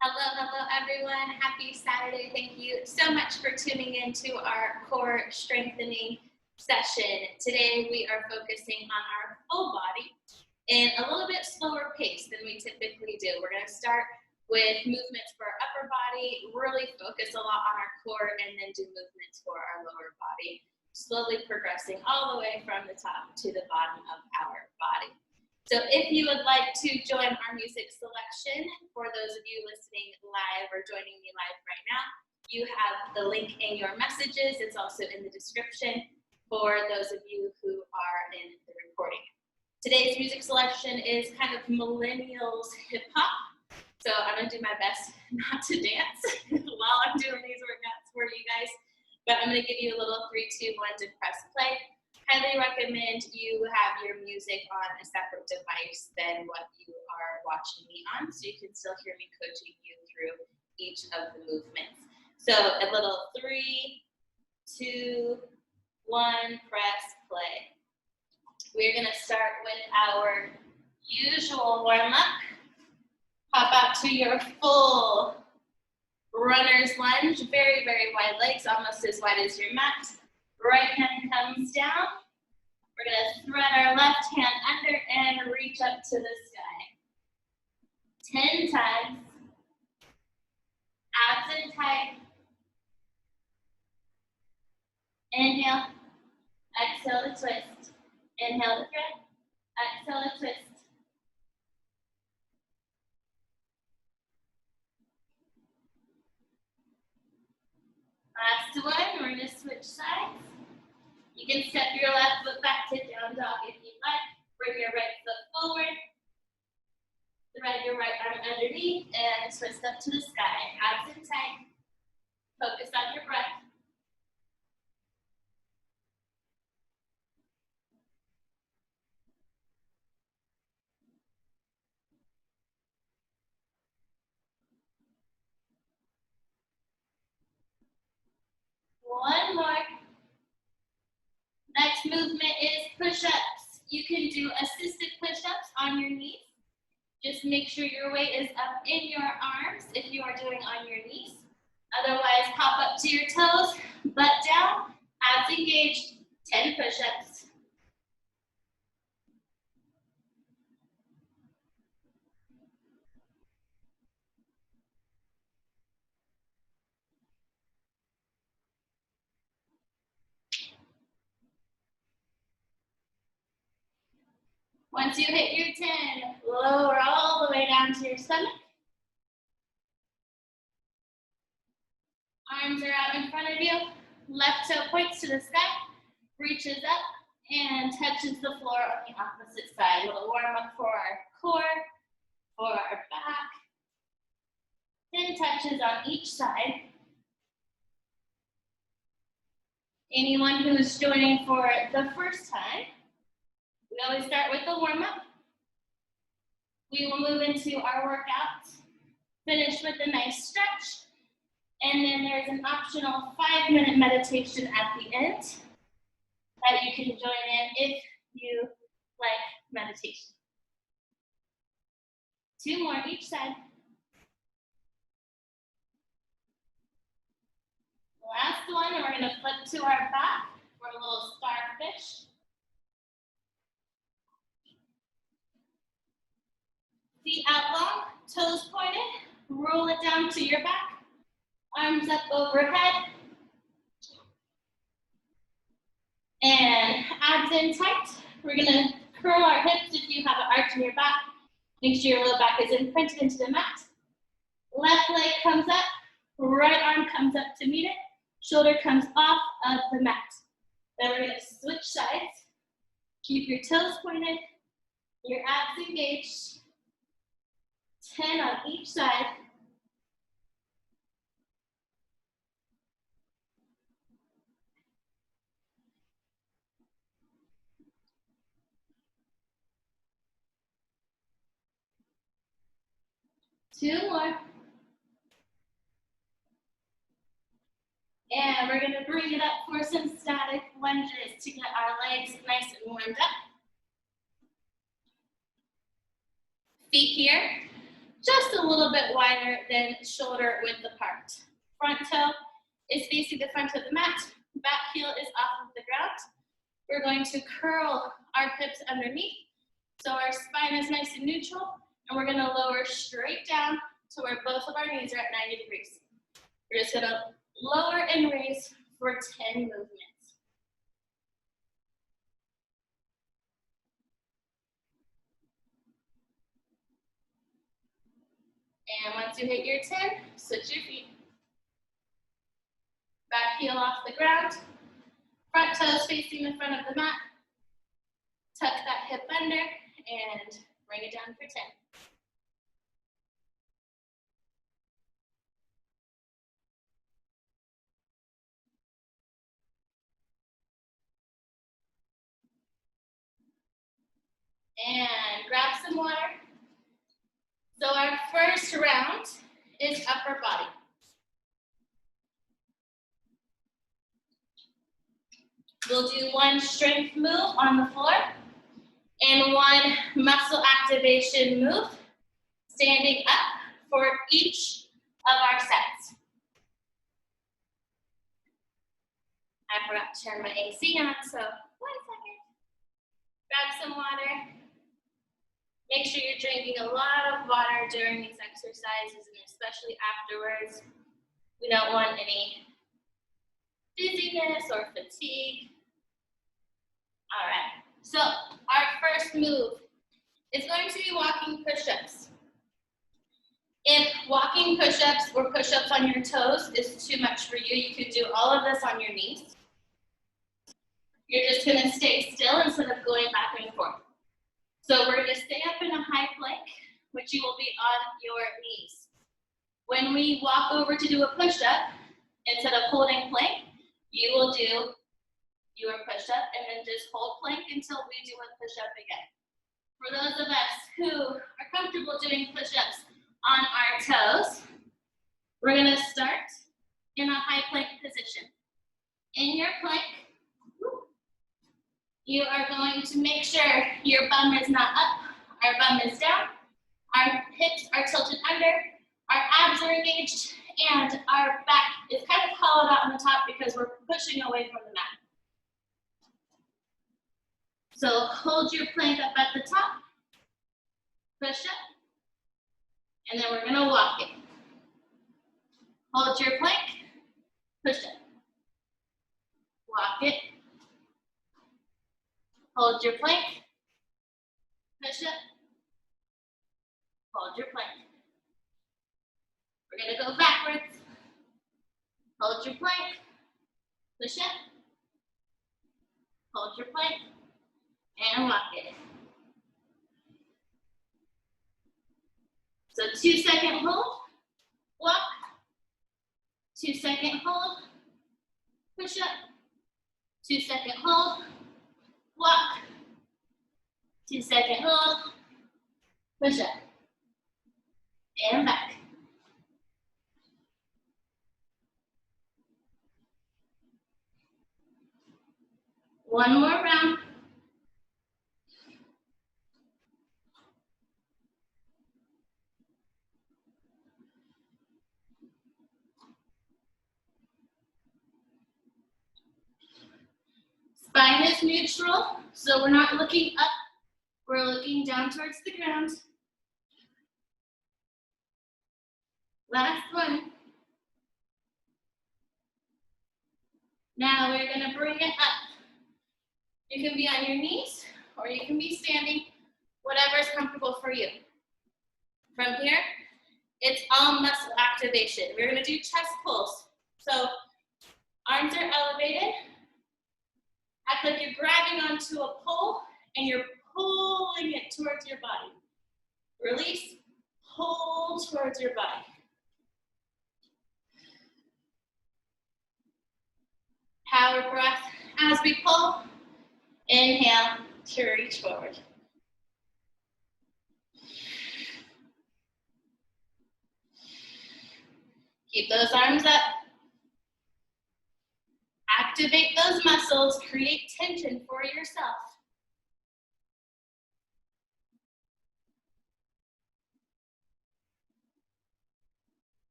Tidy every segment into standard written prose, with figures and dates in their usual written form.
Hello everyone. Happy Saturday. Thank you so much for tuning in to our core strengthening session. Today we are focusing on our full body in a little bit slower pace than we typically do. We're going to start with movements for our upper body, really focus a lot on our core, and then do movements for our lower body, slowly progressing all the way from the top to the bottom of our body. So if you would like to join our music selection, for those of you listening live or joining me live right now, you have the link in your messages. It's also in the description for those of you who are in the recording. Today's music selection is kind of millennials hip hop. So I'm gonna do my best not to dance while I'm doing these workouts for you guys, but I'm gonna give you a little 3, 2, 1 to press play. Highly recommend you have your music on a separate device than what you are watching me on, so you can still hear me coaching you through each of the movements. So a little 3, 2, 1, press play. We're gonna start with our usual warm-up. Hop out to your full runner's lunge, very, very wide legs, almost as wide as your mat. Right hand comes down. We're going to thread our left hand under and reach up to the sky. 10 times. Abs in tight. Inhale. Exhale to twist. Inhale to thread. Exhale to twist. Last one, we're going to switch sides. You can step your left foot back to down dog if you'd like. Bring your right foot forward. Thread your right arm underneath and twist up to the sky. Abs in tight. Focus on your breath. One more. Next movement is push-ups. You can do assisted push-ups on your knees. Just make sure your weight is up in your arms if you are doing on your knees. Otherwise, hop up to your toes, butt down, abs engaged, 10 push-ups. Once you hit your 10, lower all the way down to your stomach. Arms are out in front of you. Left toe points to the sky, reaches up, and touches the floor on the opposite side. We'll warm up for our core, for our back. 10 touches on each side. Anyone who's joining for the first time, we always start with the warm-up. We will move into our workout, finish with a nice stretch, and then there's an optional 5-minute meditation at the end that you can join in if you like meditation. 2 more each side. Last one, and we're going to flip to our back for a little starfish. Feet out long, toes pointed, roll it down to your back, arms up overhead, and abs in tight. We're gonna curl our hips if you have an arch in your back. Make sure your low back is imprinted into the mat. Left leg comes up, right arm comes up to meet it, shoulder comes off of the mat. Then we're gonna switch sides. Keep your toes pointed, your abs engaged. 10 on each side. Two more. And we're going to bring it up for some static lunges to get our legs nice and warmed up. Feet here. just a little bit wider than shoulder width apart. Front toe is facing the front of the mat. Back heel is off of the ground. We're going to curl our hips underneath so our spine is nice and neutral, and we're going to lower straight down to where both of our knees are at 90 degrees. We're just going to lower and raise for 10 movements. And once you hit your 10, switch your feet. Back heel off the ground. Front toes facing the front of the mat. Tuck that hip under and bring it down for 10. And grab some water. So our first round is upper body. We'll do one strength move on the floor and one muscle activation move, standing up for each of our sets. I forgot to turn my AC on, so 1 second. Grab some water. Make sure you're drinking a lot of water during these exercises, and especially afterwards. We don't want any dizziness or fatigue. All right, so our first move is going to be walking push-ups. If walking push-ups or push-ups on your toes is too much for you, you could do all of this on your knees. You're just gonna stay still instead of going back and forth. So we're gonna stay up in a high plank, which you will be on your knees. When we walk over to do a push-up, instead of holding plank, you will do your push-up and then just hold plank until we do a push-up again. For those of us who are comfortable doing push-ups on our toes, we're gonna start in a high plank position. In your plank, you are going to make sure your bum is not up, our bum is down, our hips are tilted under, our abs are engaged, and our back is kind of hollowed out on the top because we're pushing away from the mat. So hold your plank up at the top, push up, and then we're gonna walk it. Hold your plank, push up, walk it. Hold your plank, push up, hold your plank. We're gonna go backwards. Hold your plank, push up, hold your plank, and walk it. So 2-second hold, walk, 2-second hold, push up, 2-second hold, walk, 2-second hold, push up, and back. One more round. Spine is neutral, so we're not looking up, we're looking down towards the ground. Last one. Now we're gonna bring it up. You can be on your knees, or you can be standing, whatever is comfortable for you. From here, it's all muscle activation. We're gonna do chest pulls. So arms are elevated. Act like you're grabbing onto a pole and you're pulling it towards your body. Release, pull towards your body. Power breath as we pull. Inhale to reach forward. Keep those arms up. Activate those muscles, create tension for yourself.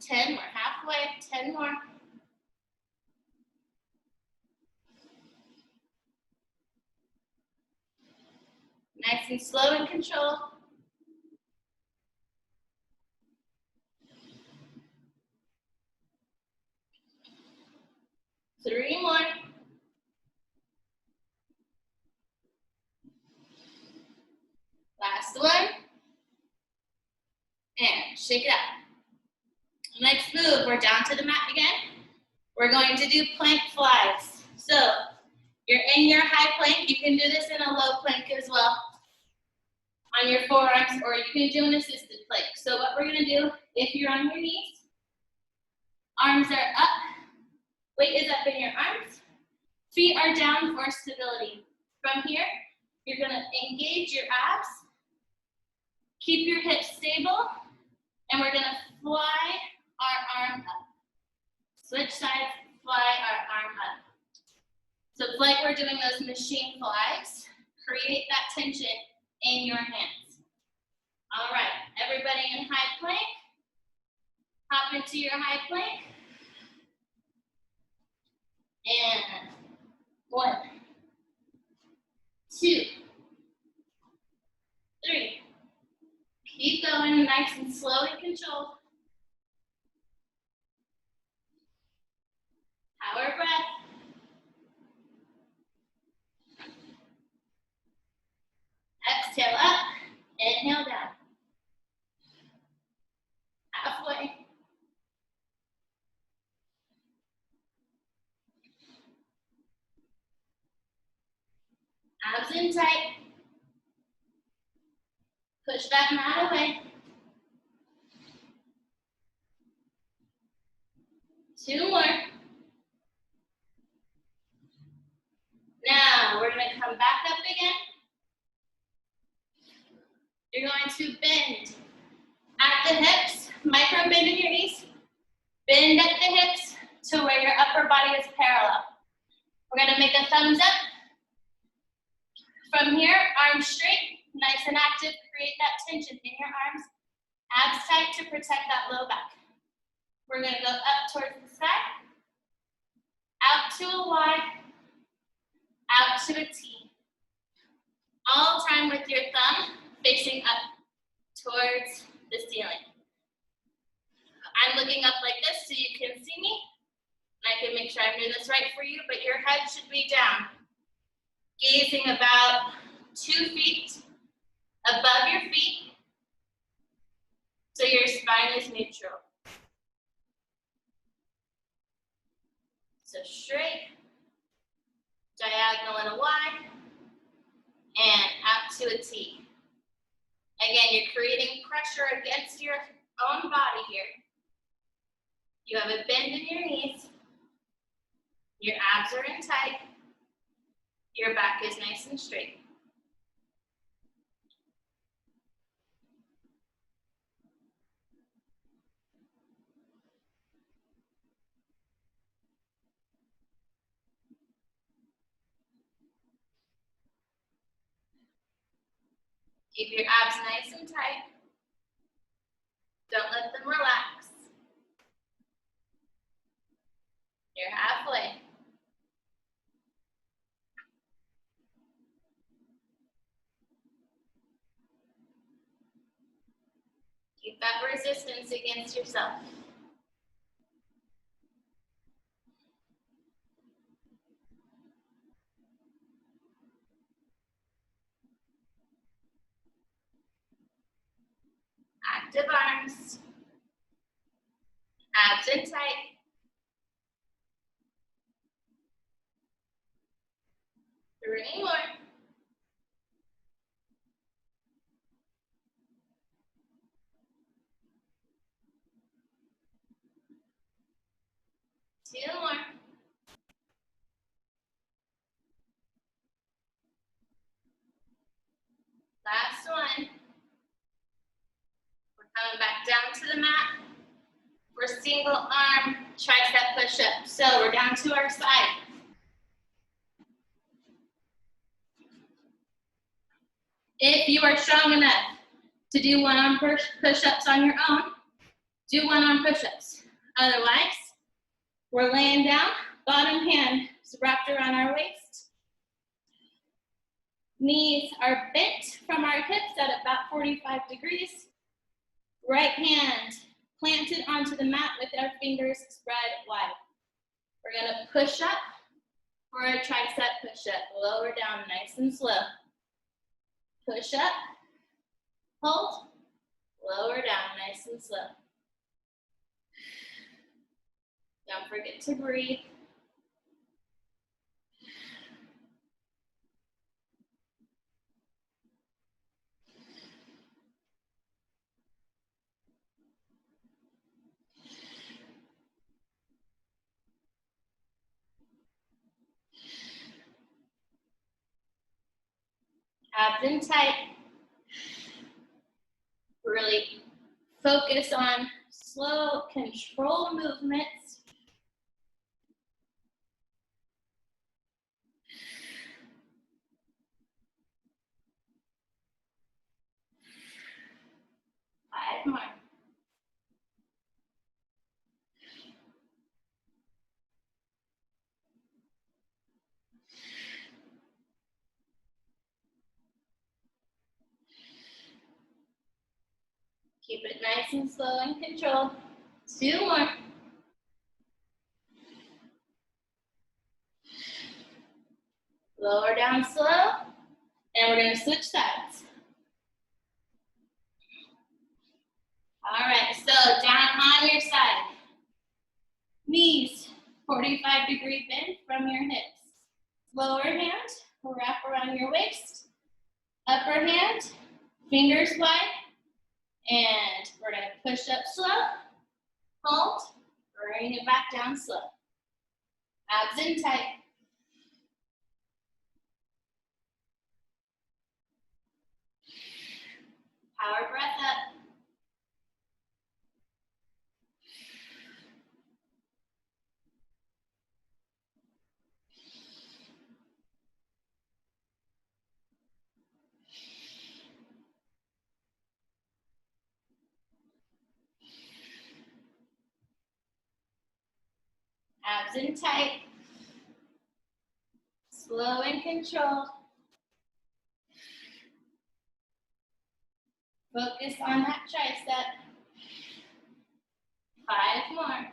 10 more, halfway, 10 more. Nice and slow and controlled. Three more. Last one. And shake it out. Next move, we're down to the mat again. We're going to do plank flies. So you're in your high plank. You can do this in a low plank as well on your forearms, or you can do an assisted plank. So what we're gonna do, if you're on your knees, arms are up, weight is up in your arms, feet are down for stability. From here, you're gonna engage your abs, keep your hips stable, and we're gonna fly our arm up. Switch sides, fly our arm up. So it's like we're doing those machine flies. Create that tension in your hands. All right, everybody in high plank. Hop into your high plank. And 1, 2, 3. Keep going, nice and slow and controlled. Power breath. Exhale up, inhale down. Halfway. Abs in tight. Push that mat away. 2 more. Now we're going to come back up again. You're going to bend at the hips, micro bend in your knees. Bend at the hips to where your upper body is parallel. We're going to make a thumbs up. From here, arms straight, nice and active. Create that tension in your arms. Abs tight to protect that low back. We're going to go up towards the sky, out to a Y, out to a T. All time with your thumb facing up towards the ceiling. I'm looking up like this so you can see me. And I can make sure I'm doing this right for you, but your head should be down. Gazing about 2 feet above your feet so your spine is neutral. So straight, diagonal in a Y, and out to a T. Again, you're creating pressure against your own body here. You have a bend in your knees. Your abs are in tight. Your back is nice and straight. Keep your abs nice and tight. Don't let them relax. You're halfway. Keep that resistance against yourself. Active arms. Abs in tight. Three more. Two more. Last one. We're coming back down to the mat for single arm tricep push-up. So we're down to our side. If you are strong enough to do one-arm push-ups on your own, do one-arm push-ups. Otherwise, we're laying down, bottom hand is wrapped around our waist. Knees are bent from our hips at about 45 degrees. Right hand planted onto the mat with our fingers spread wide. We're gonna push up for a tricep push-up. Lower down nice and slow. Push up, hold, lower down nice and slow. Don't forget to breathe. Abs in tight. Really focus on slow, controlled movements. Five more. Keep it nice and slow and controlled. Two more. Lower down slow, and we're gonna switch sides. All right, so down on your side. Knees, 45-degree bend from your hips. Lower hand, wrap around your waist. Upper hand, fingers wide. And we're gonna push up slow, hold, bring it back down slow. Abs in tight. Power breath up. Abs in tight. Slow and controlled. Focus on that tricep. 5 more.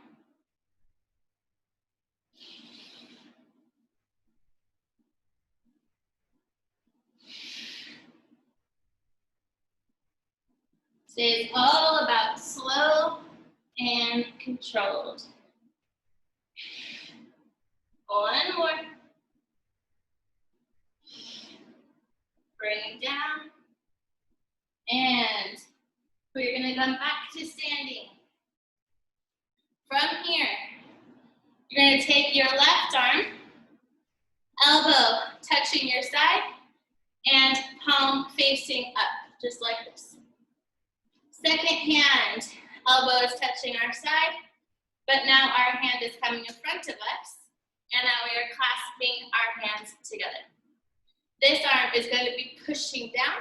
Today is all about slow and controlled. 1 more. Bring it down. And we're gonna come back to standing. From here, you're gonna take your left arm, elbow touching your side, and palm facing up, just like this. Second hand, elbow is touching our side, but now our hand is coming in front of us, and now we are clasping our hands together. This arm is going to be pushing down.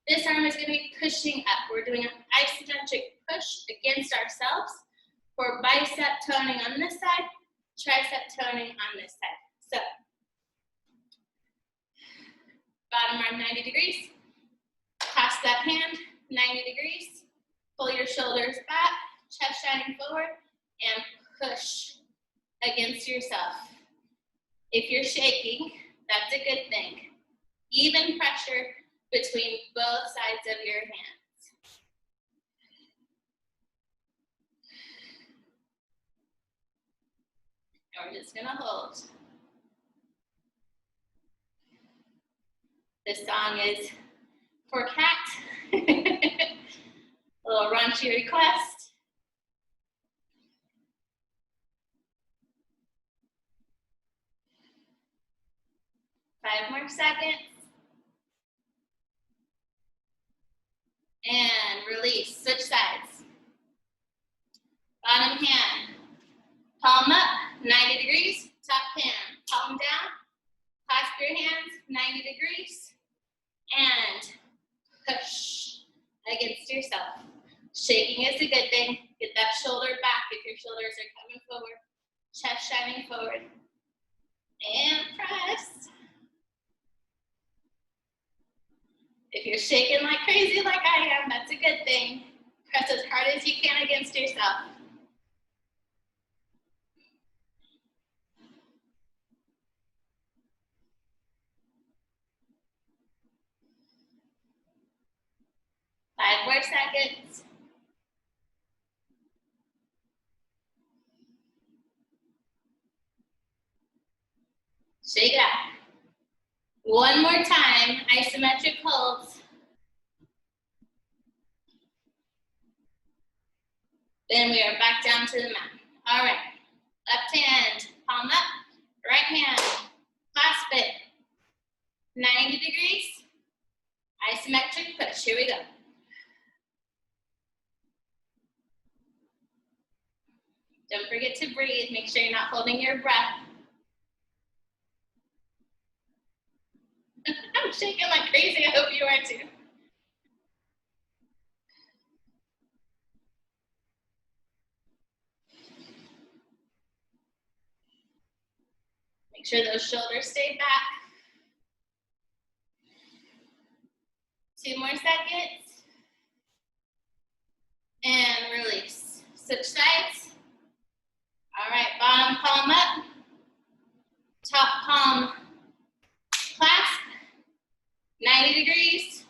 This arm is going to be pushing up. We're doing an isometric push against ourselves for bicep toning on this side, tricep toning on this side. So, bottom arm 90 degrees. Pass that hand 90 degrees. Pull your shoulders back, chest shining forward, and push against yourself. If you're shaking, that's a good thing. Even pressure between both sides of your hands. And we're just gonna hold. This song is for Kat. A little raunchy request. Five more seconds. And release, switch sides. Bottom hand, palm up, 90 degrees, top hand, palm down, clasp your hands, 90 degrees, and push against yourself. Shaking is a good thing. Get that shoulder back if your shoulders are coming forward. Chest shining forward. And press. If you're shaking like crazy like I am, that's a good thing. Press as hard as you can against yourself. Five more seconds. Shake it out. One more time, isometric holds. Then we are back down to the mat. All right, left hand, palm up, right hand, clasp it. 90 degrees, isometric push, here we go. Don't forget to breathe, make sure you're not holding your breath. I'm shaking like crazy, I hope you are too. Make sure those shoulders stay back. 2 more seconds. And release. Switch sides. All right, bottom palm up. Top palm clasp. 90 degrees.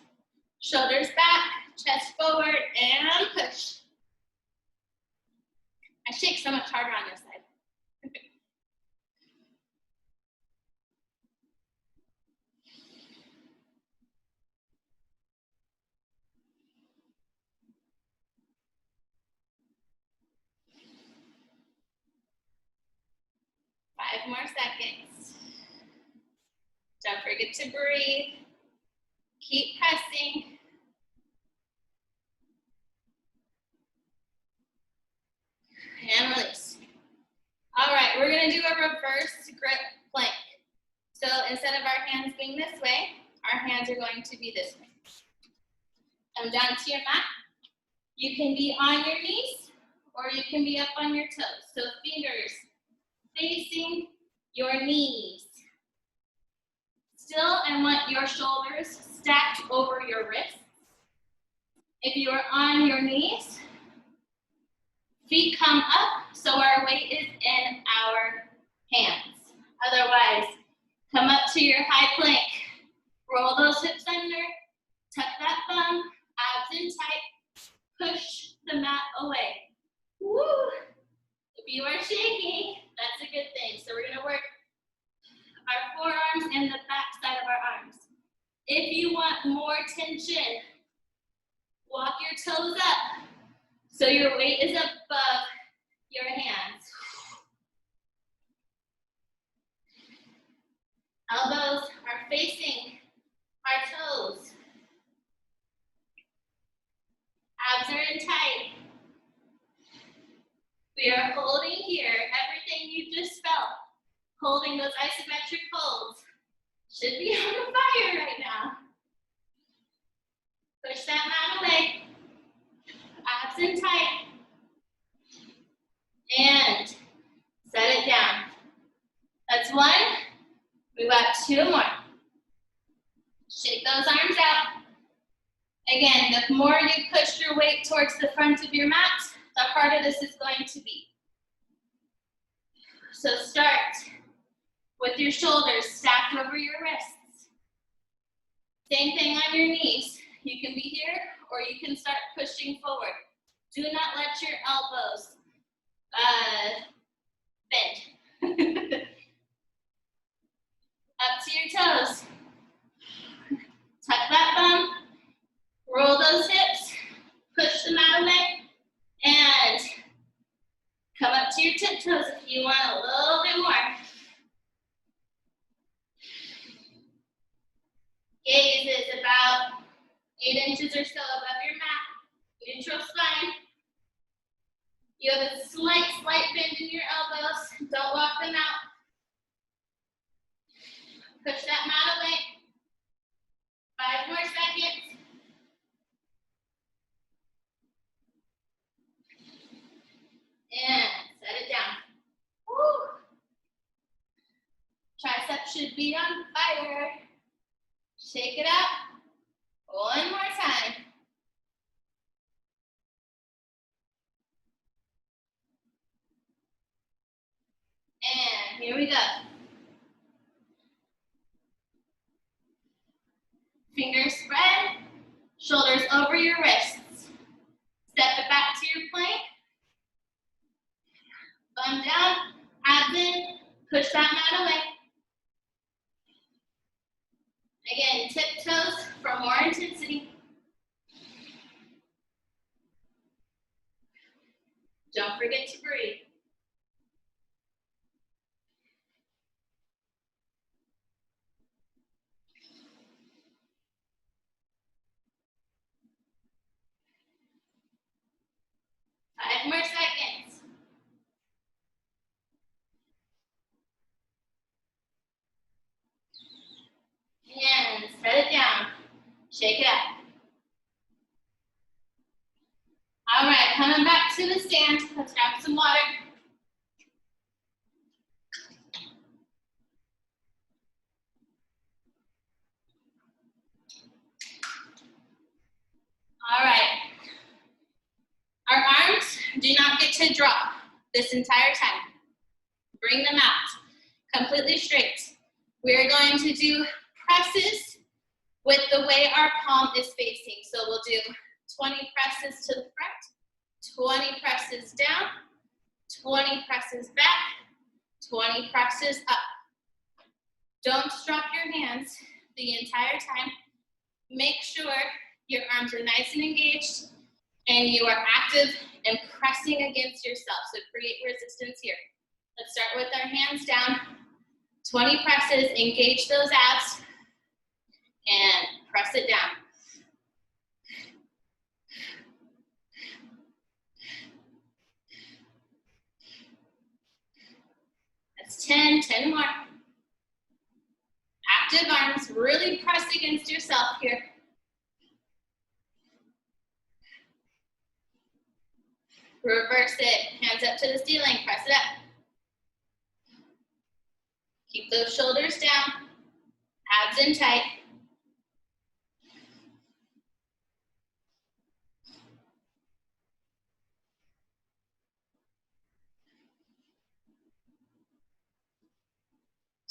Shoulders back, chest forward, and push. I shake so much harder on this side. Five more seconds. Don't forget to breathe. Keep pressing. And release. All right, we're gonna do a reverse grip plank. So instead of our hands being this way, our hands are going to be this way. Come down to your mat. You can be on your knees or you can be up on your toes. So fingers facing your knees. Still, I want your shoulders stacked over your wrists. If you are on your knees, feet come up so our weight is in our hands. Otherwise, come up to your high plank. Roll those hips under, tuck that thumb, abs in tight, push the mat away. Woo! If you are shaking, that's a good thing. So we're gonna work our forearms and the back side of our arms. If you want more tension, walk your toes up so your weight is above your hands. Elbows are facing our toes. Abs are in tight. We are holding here. Everything you just felt, holding those isometric holds, should be on fire right now. Push that mat away. Abs in tight. And set it down. That's one. We've got 2 more. Shake those arms out. Again, the more you push your weight towards the front of your mat, the harder this is going to be. So start with your shoulders stacked over your wrists. Same thing on your knees. You can be here or you can start pushing forward. Do not let your elbows bend. Up to your toes. Tuck that thumb. Roll those hips. Push the mat away. And come up to your tiptoes if you want a little bit more. Gaze is about 8 inches or so above your mat. Neutral spine. You have a slight bend in your elbows. Don't walk them out. Push that mat away. 5 more seconds. should be on fire. Shake it up. One more time. And here we go. Fingers spread, shoulders over your wrists. Step it back to your plank. Bum down, abs in, push that mat away. Again, tiptoes for more intensity. Don't forget to breathe. Five more seconds. And set it down. Shake it up. All right, coming back to the stand. Let's grab some water. All right. Our arms do not get to drop this entire time. Bring them out completely straight. We are going to do presses with the way our palm is facing. So we'll do 20 presses to the front, 20 presses down, 20 presses back, 20 presses up. Don't drop your hands the entire time. Make sure your arms are nice and engaged and you are active and pressing against yourself. So create resistance here. Let's start with our hands down. 20 presses, engage those abs, and press it down. That's 10 more. Active arms, really press against yourself here. Reverse it, hands up to the ceiling, press it up. Keep those shoulders down, abs in tight.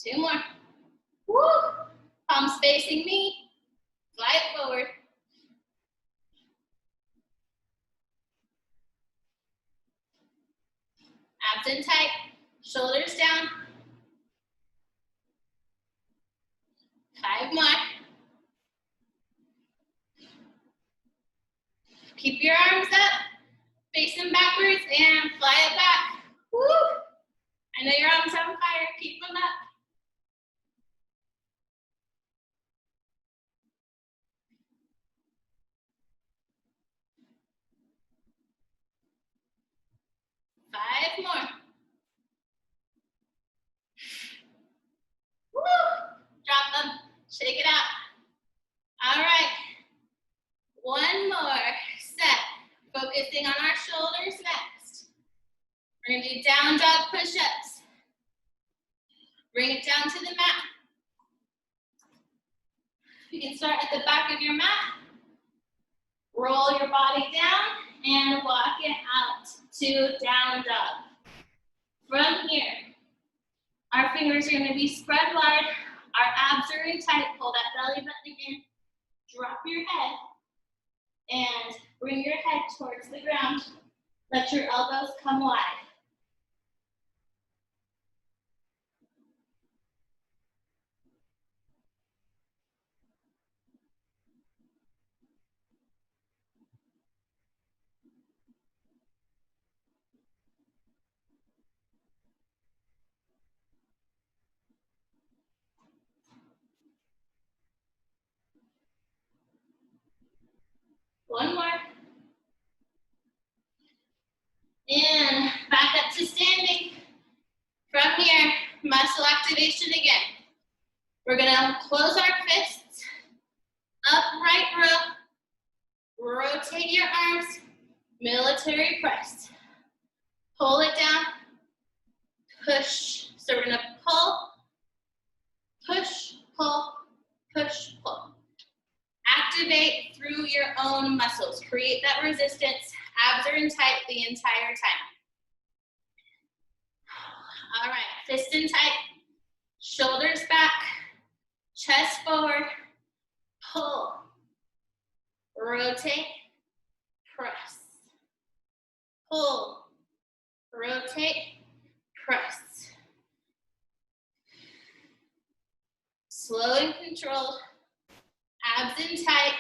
Two more. Woo! Palms facing me, fly it forward. Abs in tight, shoulders down. 5 more. Keep your arms up, face them backwards, and fly it back. Woo! I know your arms are on fire, keep them up. Five more. Woo! Drop them, shake it out. All right, one more set. Focusing on our shoulders next. We're gonna do down dog push-ups. Bring it down to the mat. You can start at the back of your mat. Roll your body down and walk it out to down dog. From here, our fingers are gonna be spread wide. Our abs are in tight. Pull that belly button in. Drop your head and bring your head towards the ground. Let your elbows come wide. One more. And back up to standing. From here, muscle activation again. We're gonna close our fists, upright row, rotate your arms, military press. Pull it down, push. So we're gonna pull, Push, pull, push, pull. Activate through your own muscles. Create that resistance. Abs are in tight the entire time. All right, fist in tight, shoulders back, chest forward, pull, rotate, press, pull, rotate, press. Slow and controlled, abs in tight.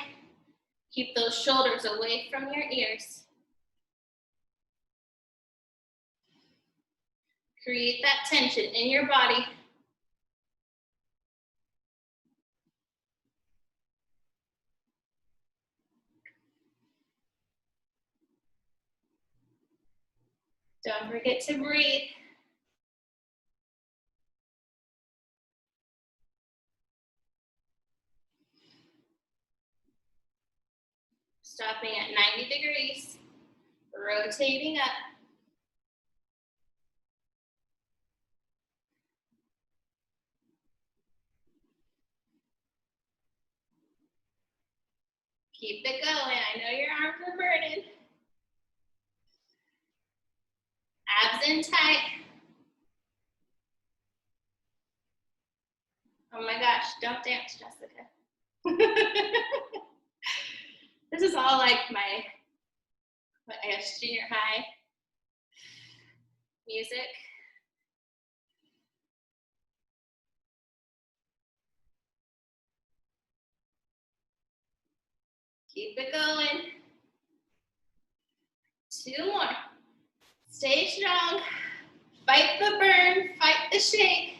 Keep those shoulders away from your ears. Create that tension in your body. Don't forget to breathe. Stopping at 90 degrees, rotating up. Keep it going. I know your arms are burning. Abs in tight. Oh my gosh, don't dance, Jessica. This is all like my, I guess, junior high music. Keep it going. 2 more. Stay strong. Fight the burn, fight the shake.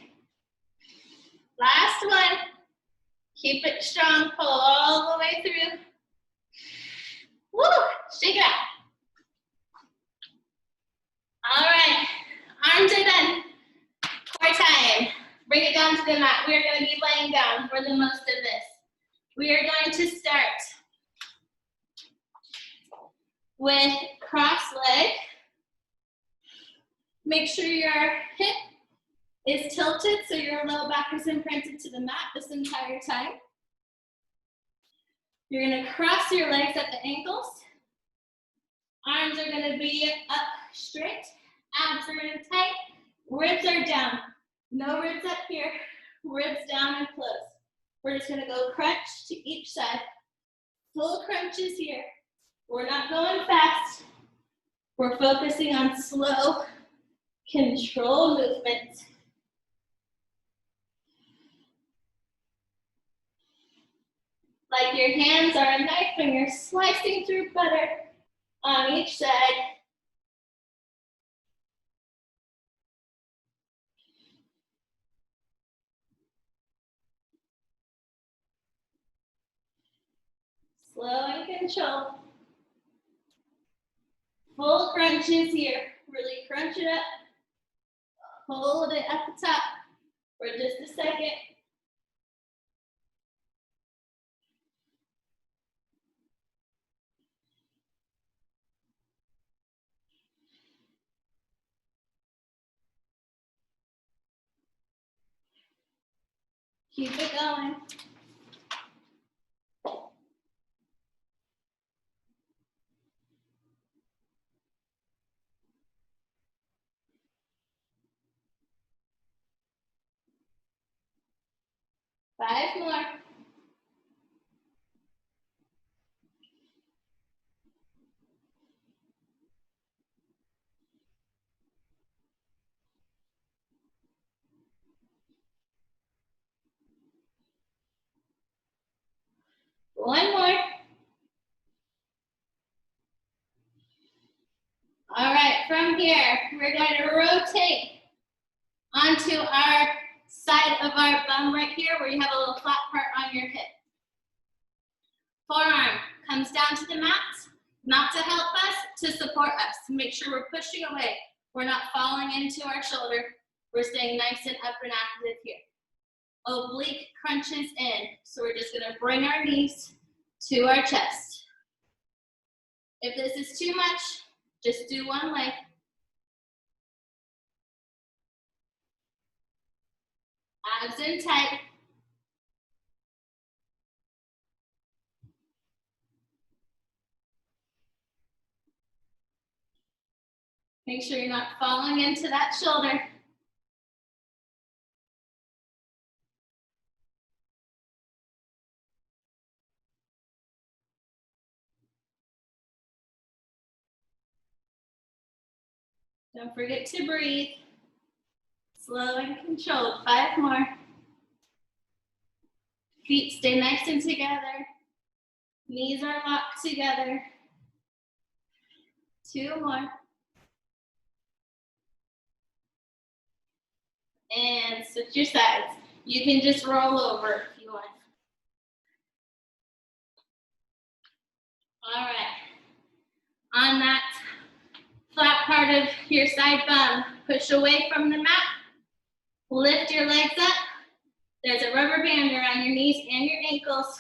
Last one. Keep it strong, pull all the way through. Woo, shake it out. All right, arms are done. Core time. Bring it down to the mat. We are going to be laying down for the most of this. We are going to start with cross leg. Make sure your hip is tilted so your low back is imprinted to the mat this entire time. You're going to cross your legs at the ankles. Arms are going to be up straight. Abs are in tight. Ribs are down. No ribs up here. Ribs down and close. We're just going to go crunch to each side. Full crunches here. We're not going fast. We're focusing on slow, controlled movements. Like your hands are a knife and you're slicing through butter on each side. Slow and controlled. Full crunches here. Really crunch it up. Hold it at the top for just a second. Keep it going. Five more. One more. All right, from here, we're going to rotate onto our side of our bum right here where you have a little flat part on your hip. Forearm comes down to the mat, not to help us, to support us. Make sure we're pushing away. We're not falling into our shoulder. We're staying nice and up and active here. Oblique crunches in. So we're just gonna bring our knees to our chest. If this is too much, just do one leg. Abs in tight. Make sure you're not falling into that shoulder. Don't forget to breathe. Slow and controlled. 5 more. Feet stay nice and together. Knees are locked together. 2 more. And switch your sides. You can just roll over if you want. All right. On that flat part of your side bum, push away from the mat. Lift your legs up. There's a rubber band around your knees and your ankles.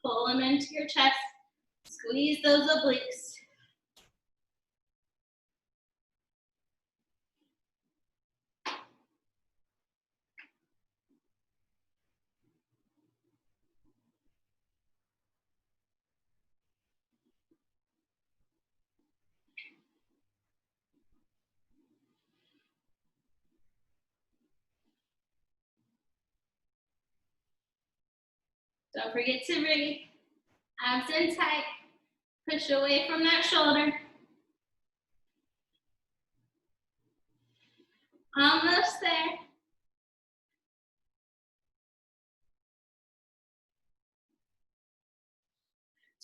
Pull them into your chest. Squeeze those obliques. Don't forget to breathe. Abs in tight. Push away from that shoulder. Almost there.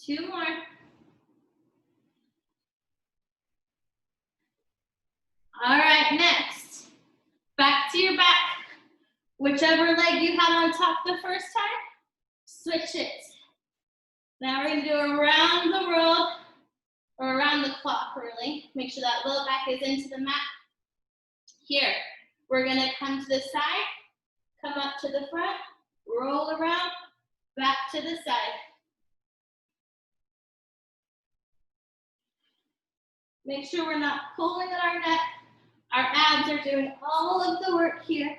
Two more. All right, next. Back to your back. Whichever leg you had on top the first time, switch it. Now we're gonna do around the world, or around the clock really. Make sure that low back is into the mat. Here, we're gonna come to the side, come up to the front, roll around, back to the side. Make sure we're not pulling at our neck. Our abs are doing all of the work here.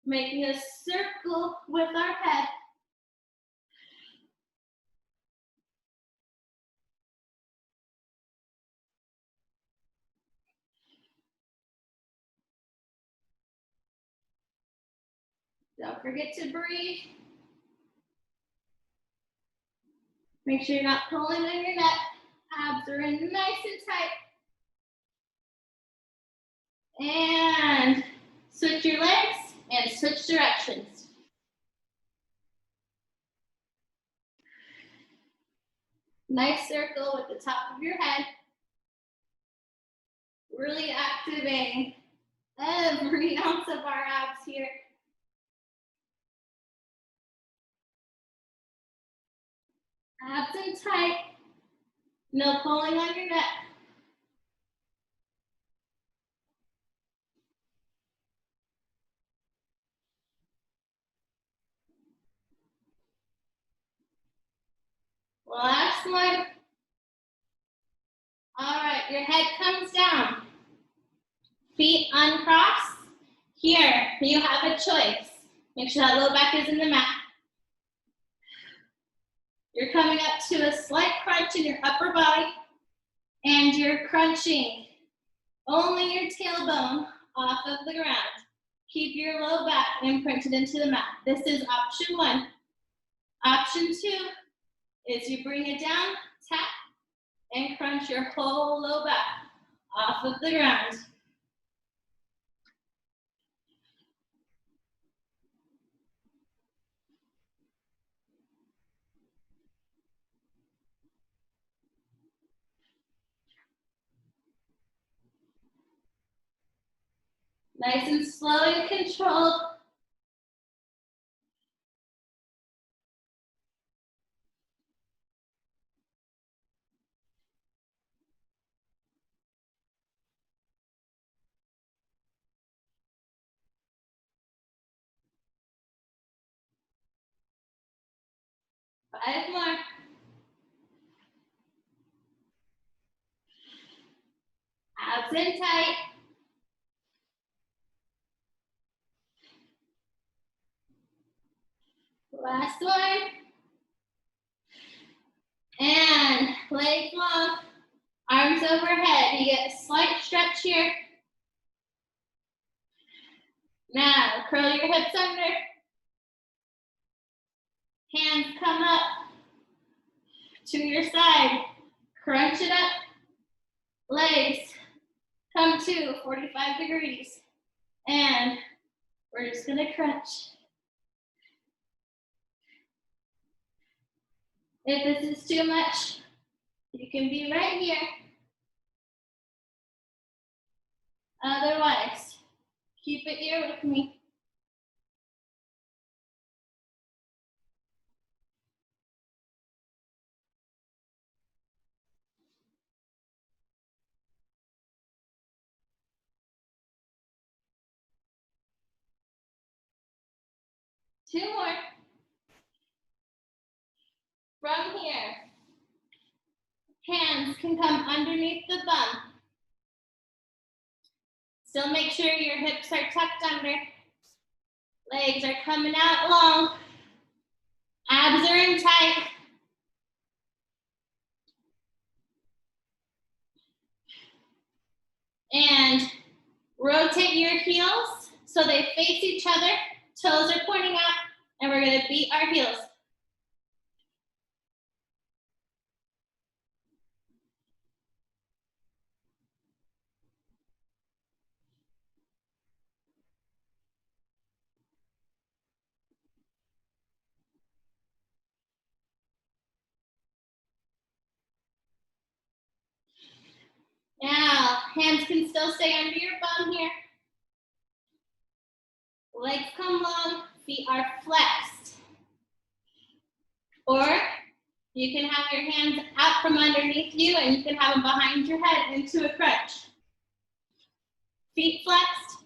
Making a circle with our head. Don't forget to breathe. Make sure you're not pulling on your neck. Abs are in nice and tight. And switch your legs and switch directions. Nice circle with the top of your head. Really activating every ounce of our abs here. Abs in tight. No pulling on your neck. Last one. All right, your head comes down. Feet uncross. Here, you have a choice. Make sure that low back is in the mat. You're coming up to a slight crunch in your upper body, and you're crunching only your tailbone off of the ground. Keep your low back imprinted into the mat. This is option 1. Option 2 is you bring it down, tap, and crunch your whole low back off of the ground. Nice and slow and controlled. Five more. Abs in tight. Last one. And legs long. Arms overhead. You get a slight stretch here. Now, curl your hips under. Hands come up to your side. Crunch it up. Legs come to 45 degrees. And we're just gonna crunch. If this is too much, you can be right here. Otherwise, keep it here with me. Two more. From here, hands can come underneath the bum. Still make sure your hips are tucked under. Legs are coming out long. Abs are in tight. And rotate your heels so they face each other. Toes are pointing out, and we're gonna beat our heels. Now, hands can still stay under your bum here. Legs come long, feet are flexed. Or you can have your hands out from underneath you and you can have them behind your head into a crunch. Feet flexed,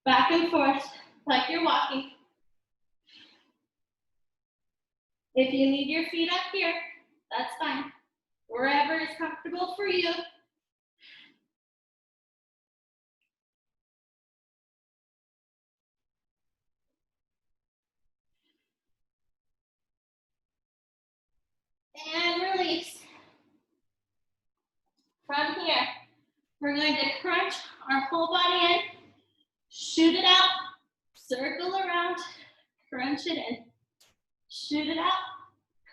back and forth, like you're walking. If you need your feet up here, that's fine. Wherever is comfortable for you. And release. From here, we're going to crunch our whole body in, shoot it out, circle around, crunch it in. Shoot it out,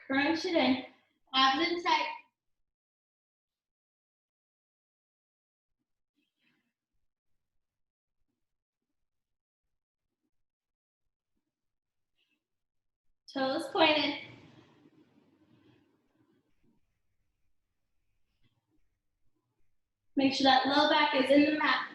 crunch it in. Abs in tight. Toes pointed. Make sure that low back is in the mat.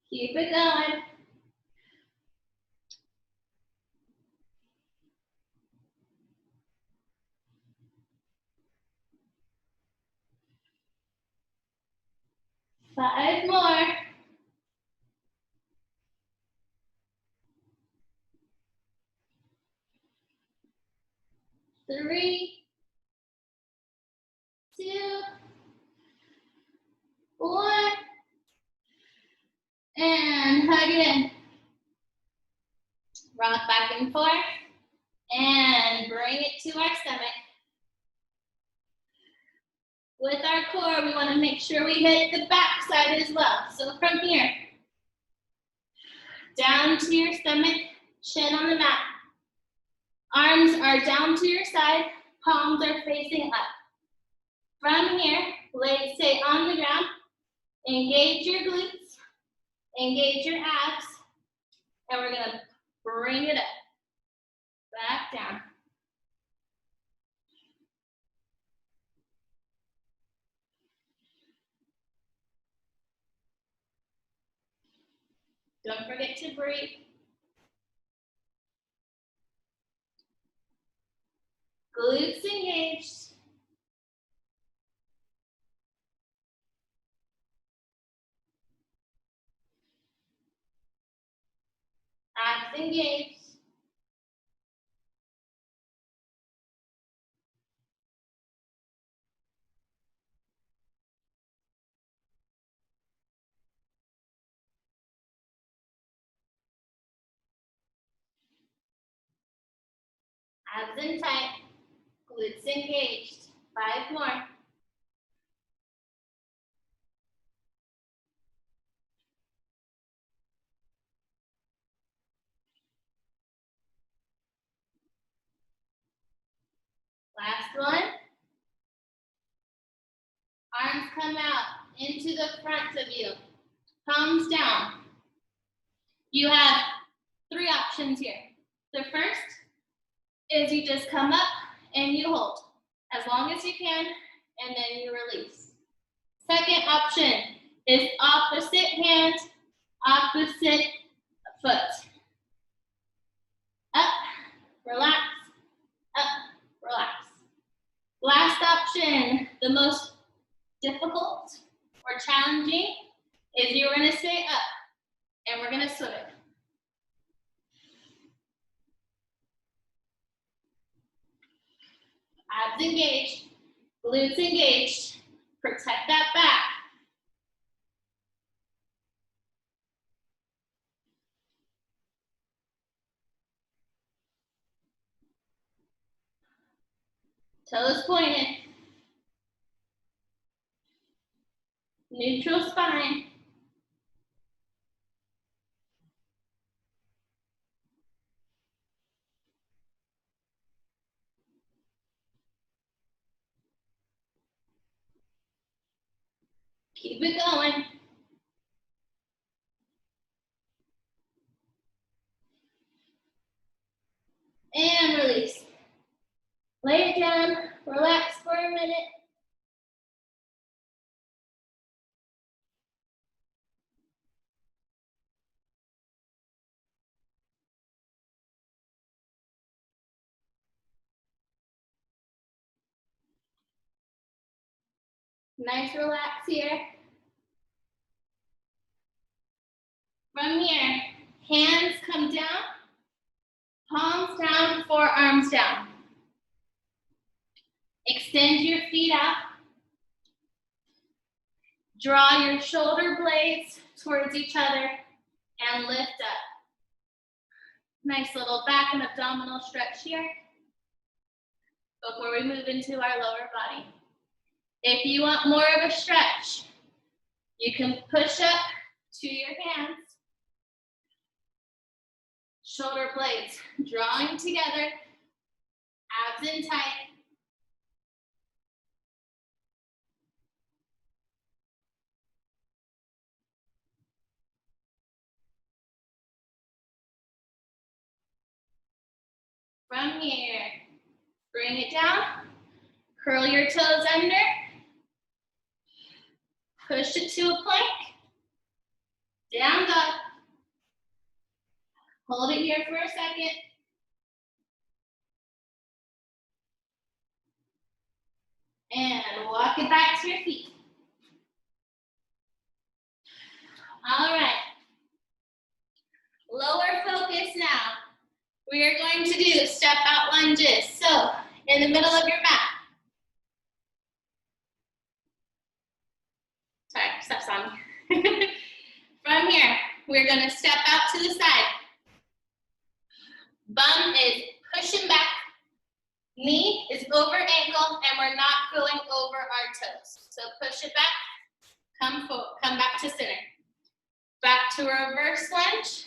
Keep it going. Five more. Three, two, one, and hug it in. Rock back and forth, and bring it to our stomach. With our core, we want to make sure we hit the back side as well. So from here, down to your stomach, chin on the mat. Arms are down to your side, palms are facing up. From here, legs stay on the ground. Engage your glutes, engage your abs, and we're gonna bring it up, back down. Don't forget to breathe. Glutes engaged. Abs engaged. Abs in tight, glutes engaged. 5 more. Last one. Arms come out into the front of you. Palms down. You have 3 options here. The first is you just come up and you hold as long as you can, and then you release. Second option is opposite hand, opposite foot. Up, relax, up, relax. Last option, the most difficult or challenging, is you're gonna stay up and we're gonna swim it. Abs engaged, glutes engaged. Protect that back. Toes pointed. Neutral spine. Keep it going. And release. Lay it down, relax for a minute. Nice relax here. From here, hands come down, palms down, forearms down. Extend your feet out. Draw your shoulder blades towards each other and lift up. Nice little back and abdominal stretch here before we move into our lower body. If you want more of a stretch, you can push up to your hands. Shoulder blades drawing together, abs in tight. From here, bring it down, curl your toes under, push it to a plank, down dog. Hold it here for a second. And walk it back to your feet. All right. Lower focus now. We are going to do step out lunges. So, in the middle of your mat. Sorry, steps on me. From here, we're going to step out to the side. Bum is pushing back. Knee is over ankle, and we're not going over our toes. So push it back, come back to center. Back to reverse lunge.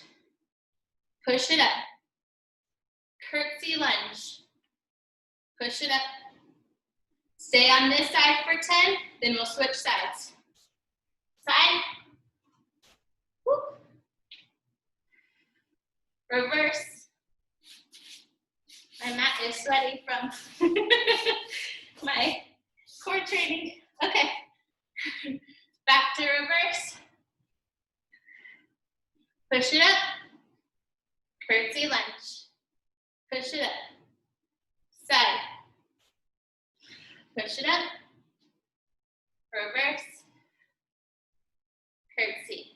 Push it up. Curtsy lunge. Push it up. Stay on this side for 10, then we'll switch sides. Side. Whoop. Reverse. My mat is sweaty from my core training. Okay. Back to reverse. Push it up. Curtsy lunge. Push it up. Side. Push it up. Reverse. Curtsy.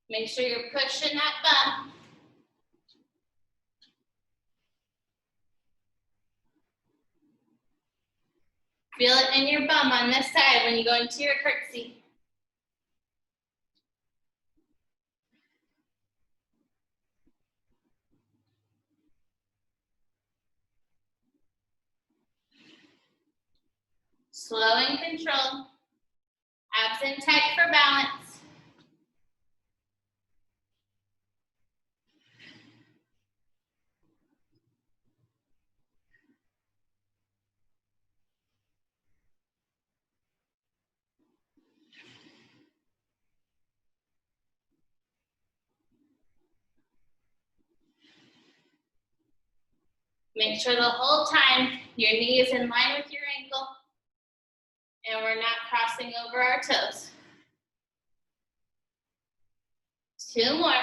Make sure you're pushing that bum. Feel it in your bum on this side when you go into your curtsy. Slow and controlled. Abs in tight for balance. Make sure the whole time your knee is in line with your ankle and we're not crossing over our toes. 2 more,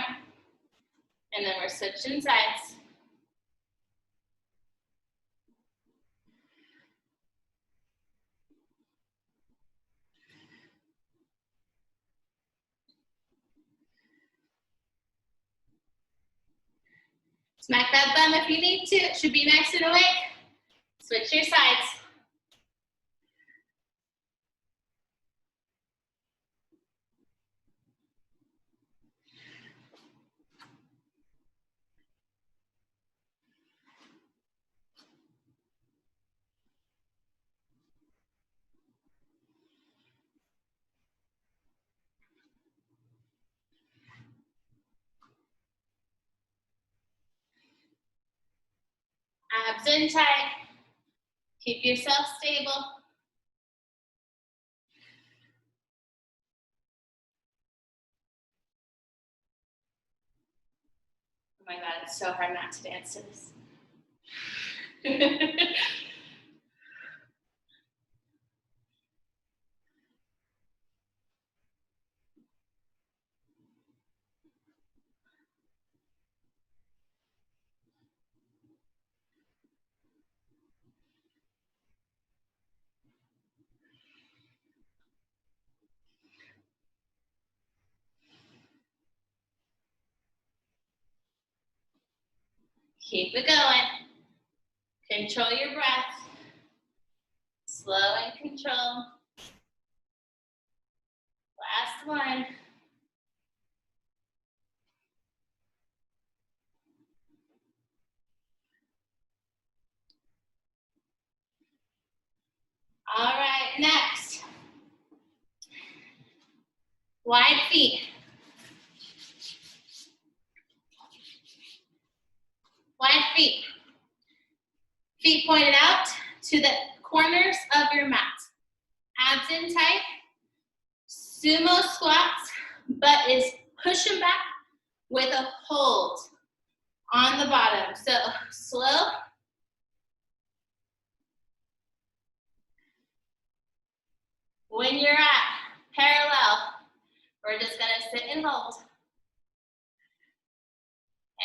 and then we're switching sides. Smack that bum if you need to. It should be nice and awake. Switch your sides. Abs in tight. Keep yourself stable. Oh my God, it's so hard not to dance to this. Keep it going. Control your breath. Slow and control. Last one. All right, next. Wide feet. Wide feet. Feet pointed out to the corners of your mat. Abs in tight. Sumo squats. Butt is pushing back with a hold on the bottom. So slow. When you're at parallel, we're just gonna sit and hold.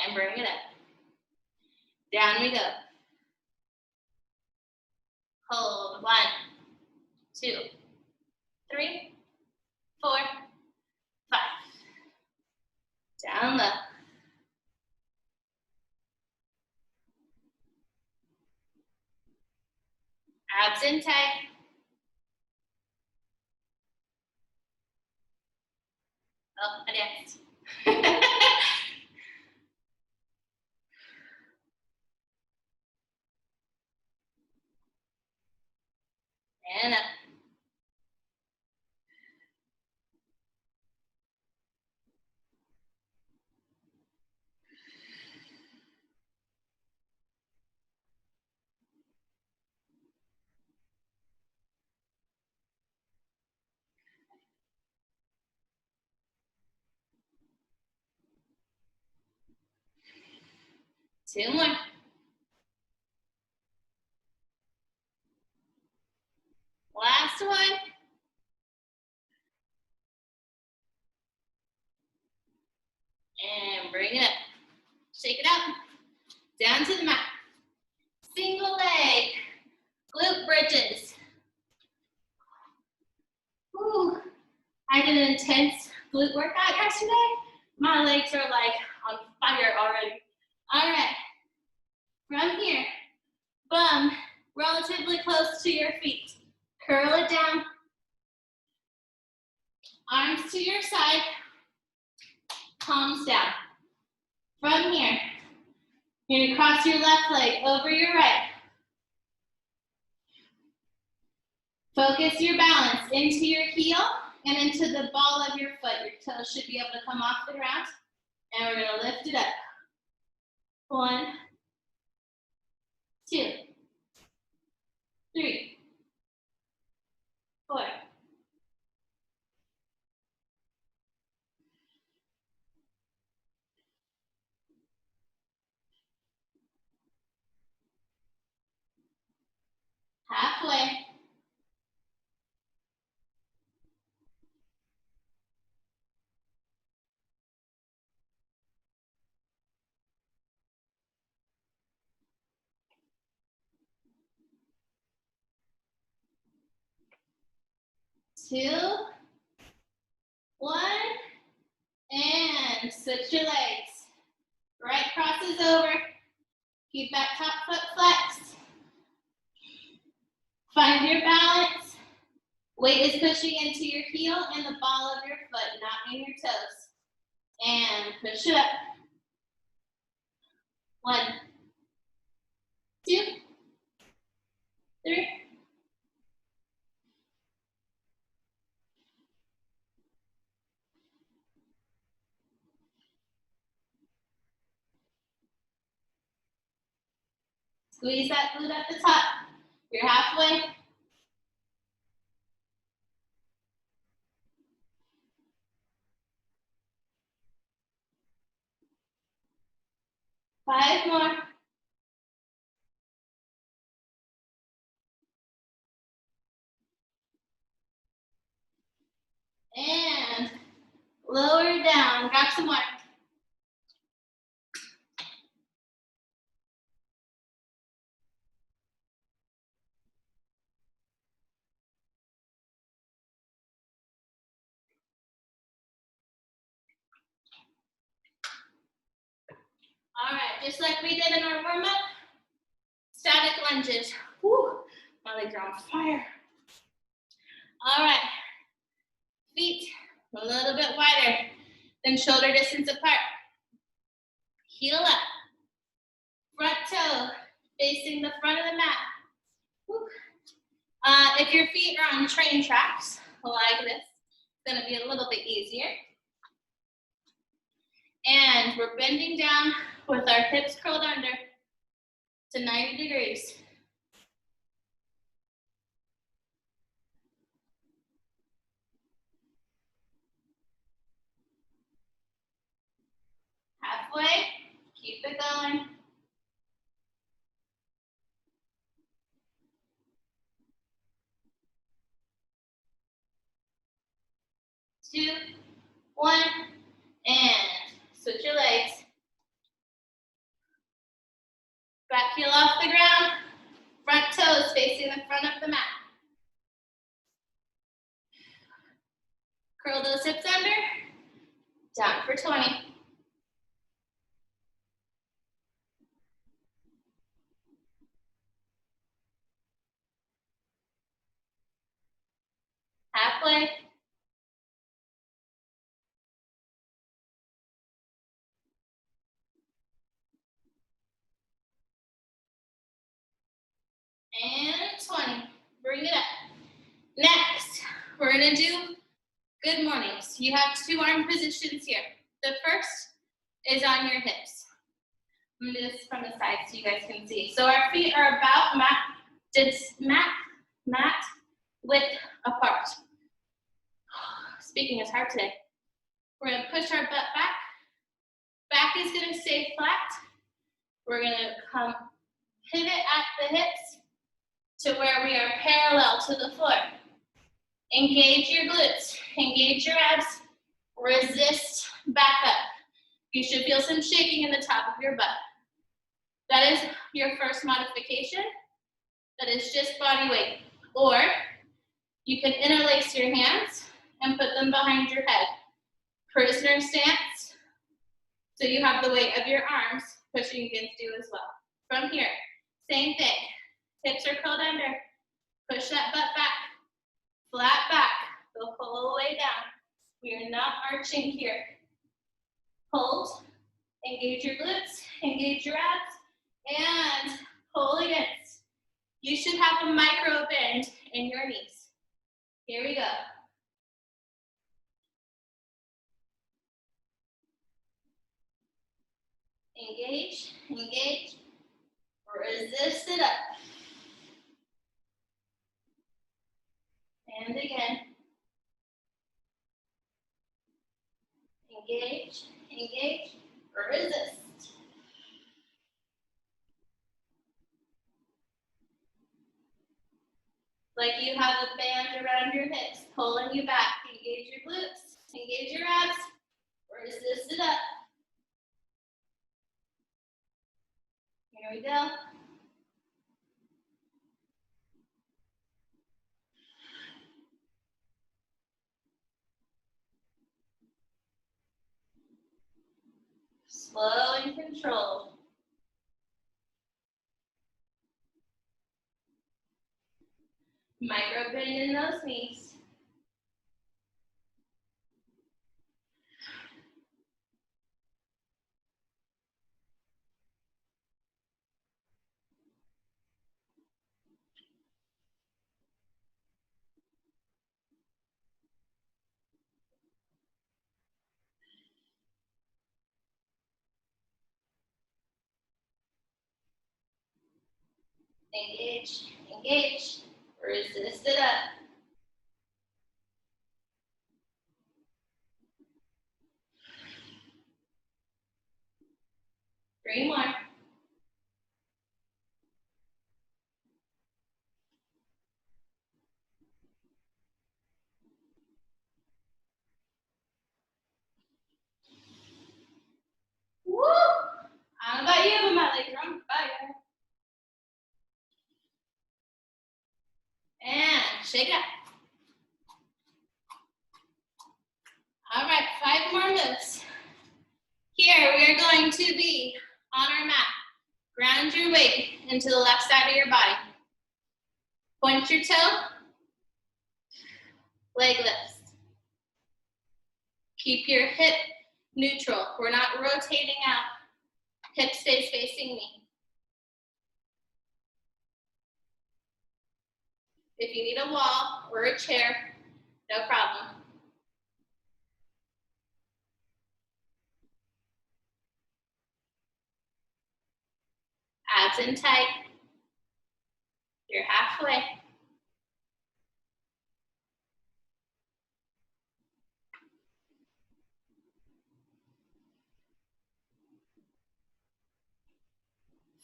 And bring it up. Down we go. Hold. 1, 2, 3, 4, 5. Down low. Abs in tight. Oh, I danced. And up. Two more. Last one. And bring it up. Shake it out. Down to the mat. Single leg. Glute bridges. Ooh, I did an intense glute workout yesterday. My legs are like on fire already. All right. From here, bum relatively close to your feet. Curl it down. Arms to your side. Palms down. From here, you're gonna cross your left leg over your right. Focus your balance into your heel and into the ball of your foot. Your toes should be able to come off the ground. And we're going to lift it up. 1, 2, 3, 4. Halfway. 2, 1, and switch your legs. Right crosses over. Keep that top foot flexed. Find your balance. Weight is pushing into your heel and the ball of your foot, not in your toes. And push it up. 1, 2, 3. Squeeze that glute at the top. You're halfway. 5 more. And lower down. Grab some more. All right, just like we did in our warm-up, static lunges. Whew, my legs are on fire. All right, feet a little bit wider than shoulder distance apart. Heel up, front toe facing the front of the mat. Whew. If your feet are on train tracks, like this, it's gonna be a little bit easier. And we're bending down with our hips curled under to 90 degrees. Halfway, keep it going. 2, 1, and switch your legs. Back heel off the ground, front toes facing the front of the mat. Curl those hips under, down for 20. Halfway. And 20. Bring it up. Next, we're gonna do good mornings. You have 2 arm positions here. The first is on your hips. I'm gonna do this from the side so you guys can see. So our feet are about mat width apart. Speaking is hard today. We're gonna push our butt back. Back is gonna stay flat. We're gonna come pivot at the hips to where we are parallel to the floor. Engage your glutes, engage your abs, resist back up. You should feel some shaking in the top of your butt. That is your first modification. That is just body weight. Or you can interlace your hands and put them behind your head. Prisoner stance, so you have the weight of your arms pushing against you as well. From here, same thing. Hips are curled under. Push that butt back. Flat back the whole way down. We are not arching here. Hold. Engage your glutes. Engage your abs. And pull against. You should have a micro bend in your knees. Here we go. Engage, engage, resist it up. And again. Engage, engage, resist. Like you have a band around your hips, pulling you back. Engage your glutes, engage your abs, resist it up. Here we go. Slow and controlled. Micro bend in those knees. Engage, engage, resist it up. Three more. Woo! I don't know about you, but my legs are on fire. And shake it up. All right, 5 more moves. Here we are going to be on our mat. Ground your weight into the left side of your body. Point your toe. Leg lifts. Keep your hip neutral. We're not rotating out. Hip stays facing me. If you need a wall or a chair, no problem. Abs in tight. You're halfway.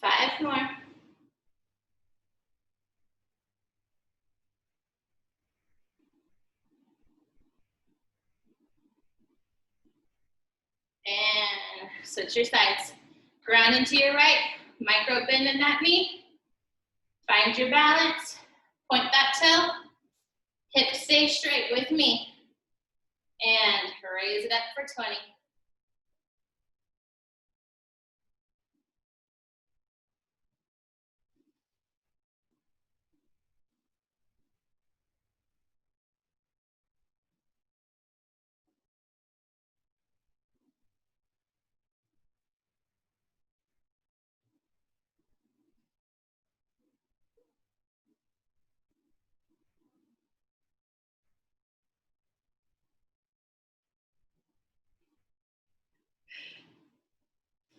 Five more. And switch your sides. Ground into your right, micro bend in that knee. Find your balance, point that toe, hip stay straight with me. And raise it up for 20.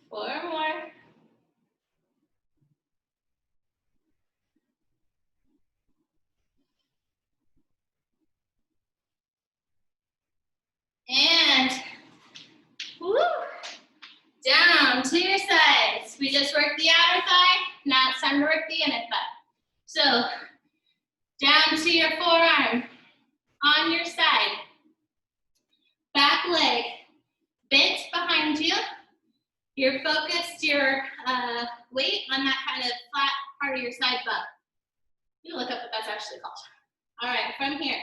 Four more. And woo, down to your sides. We just worked the outer thigh. Now it's time to work the inner thigh. So down to your forearm on your side. Back leg bent behind you. You're focused your weight on that kind of flat part of your side butt. You look up what that's actually called. All right, from here,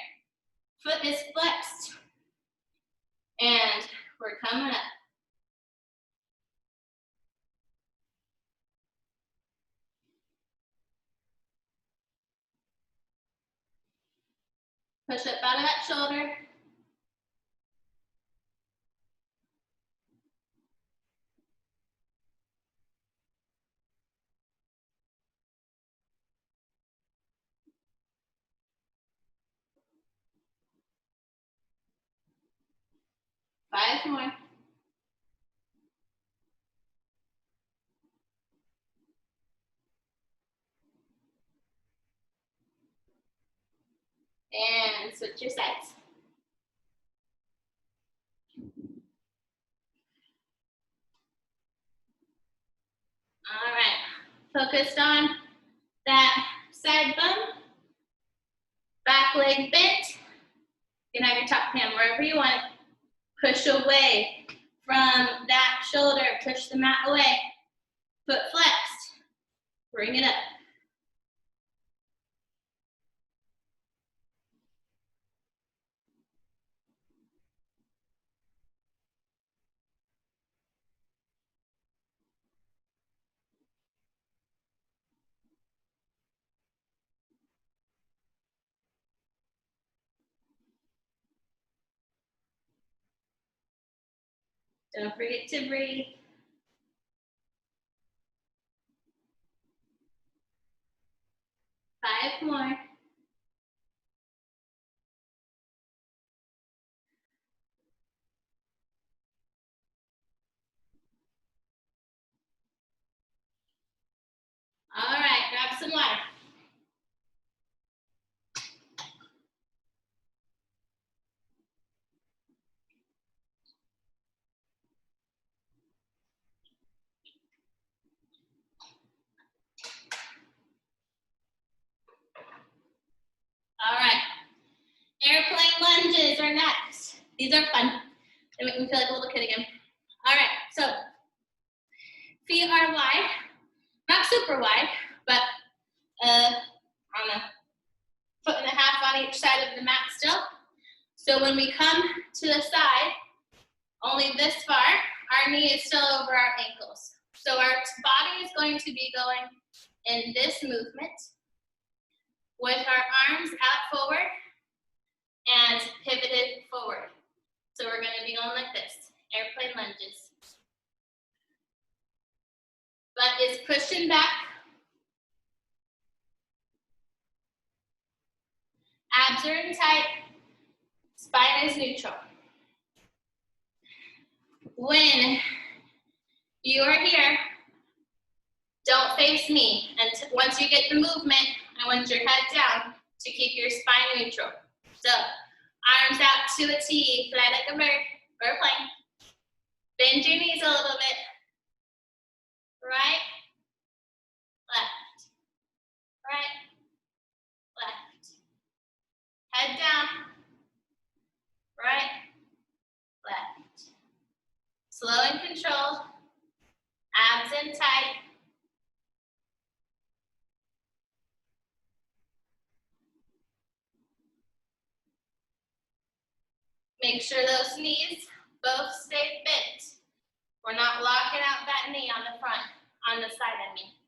foot is flexed. And we're coming up. Push up out of that shoulder. 5 more. And switch your sides. All right, focused on that side bump, back leg bent. You can have your top hand wherever you want. Push away from that shoulder, push the mat away. Foot flexed, bring it up. Don't forget to breathe. 5 more. All right, grab some water. All right, airplane lunges are next. These are fun. They make me feel like a little kid again. All right, so feet are wide, not super wide, but I don't know, 1.5 feet on each side of the mat still. So when we come to the side, only this far, our knee is still over our ankles. So our body is going to be going in this movement with our arms out forward and pivoted forward. So we're going to be going like this, airplane lunges. Butt is pushing back. Abs are in tight. Spine is neutral. When you are here, don't face me. And once you get the movement, I want your head down to keep your spine neutral. So, arms out to a T, fly like a bird or a plane. Bend your knees a little bit. Right, left, right, left. Head down, right, left. Slow and controlled, abs in tight. Make sure those knees both stay bent. We're not locking out that knee on the front, on the side of me.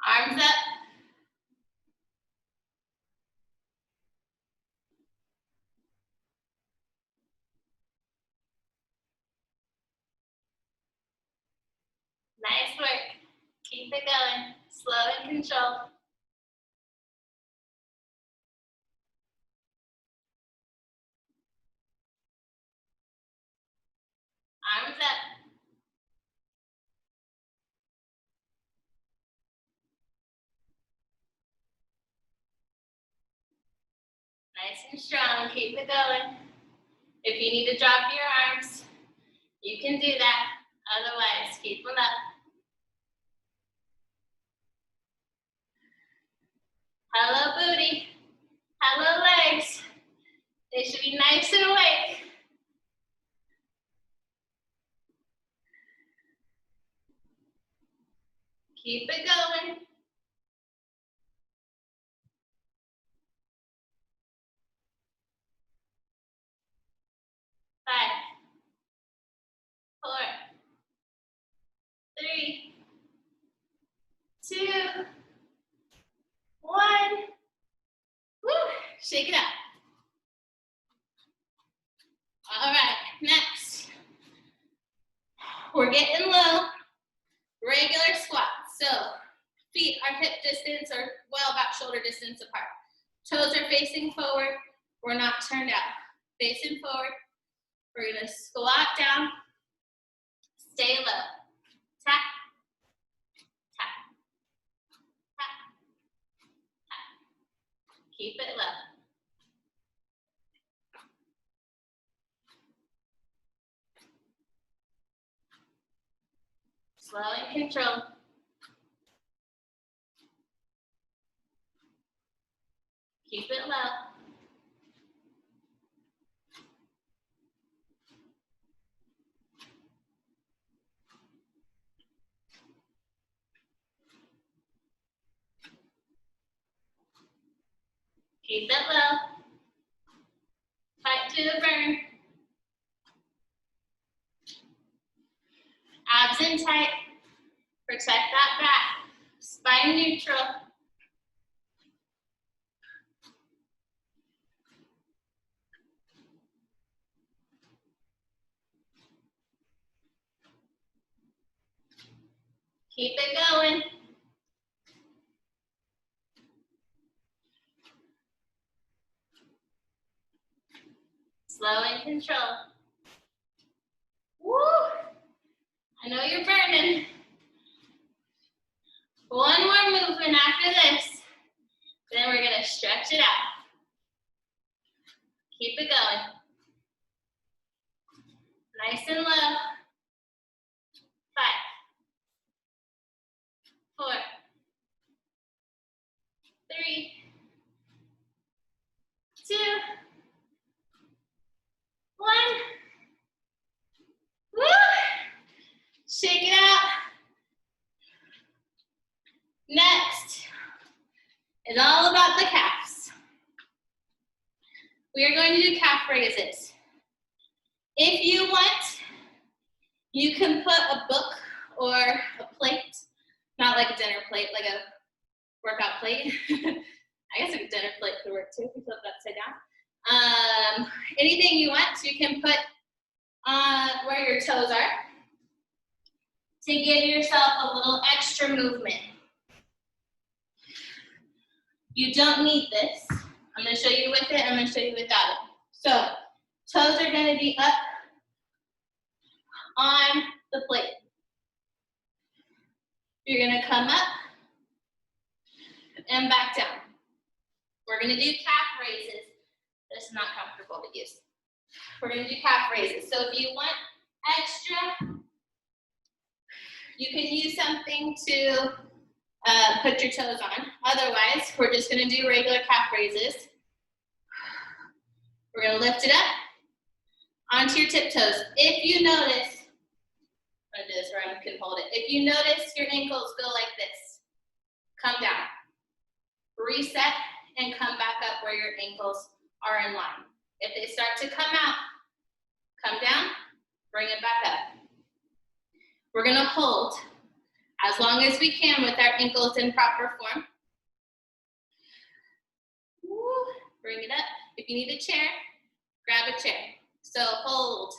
Arms up. Nice work. Keep it going. Slow and controlled. Arms up. Nice and strong. Keep it going. If you need to drop your arms, you can do that. Otherwise, keep them up. Hello, booty. Hello, legs. They should be nice and awake. Keep it going. 5, 4, 3, 2, 1. Woo! Shake it out. All right, next. We're getting low. Regular squat. So feet are hip distance or well about shoulder distance apart. Toes are facing forward. We're not turned out. Facing forward. We're gonna squat down, stay low. Tap, tap, tap, tap. Keep it low. Slow and controlled. Keep it low. Keep it low. Tight to the burn. Abs in tight. Protect that back. Spine neutral. Keep it going. Slow and controlled. Woo! I know you're burning. One more movement after this. Then we're gonna stretch it out. Keep it going. Nice and low. 5, 4, 3, 2, 1. Woo! Shake it out. Next is all about the calves. We are going to do calf raises. If you want, you can put a book or a plate, not like a dinner plate, like a workout plate. I guess a dinner plate could work too if you flip it upside down. Anything you want, you can put where your toes are to give yourself a little extra movement. You don't need this. I'm going to show you with it, I'm going to show you without it. So, toes are going to be up on the plate. You're going to come up and back down. We're going to do calf raises. This is not comfortable to use. We're going to do calf raises. So if you want extra, you can use something to put your toes on. Otherwise, we're just going to do regular calf raises. We're going to lift it up onto your tiptoes. If you notice, I'm going to do this where I can hold it. If you notice your ankles go like this, come down. Reset and come back up where your ankles are in line. If they start to come out, come down, bring it back up. We're going to hold as long as we can with our ankles in proper form. Woo. Bring it up. If you need a chair, grab a chair. So hold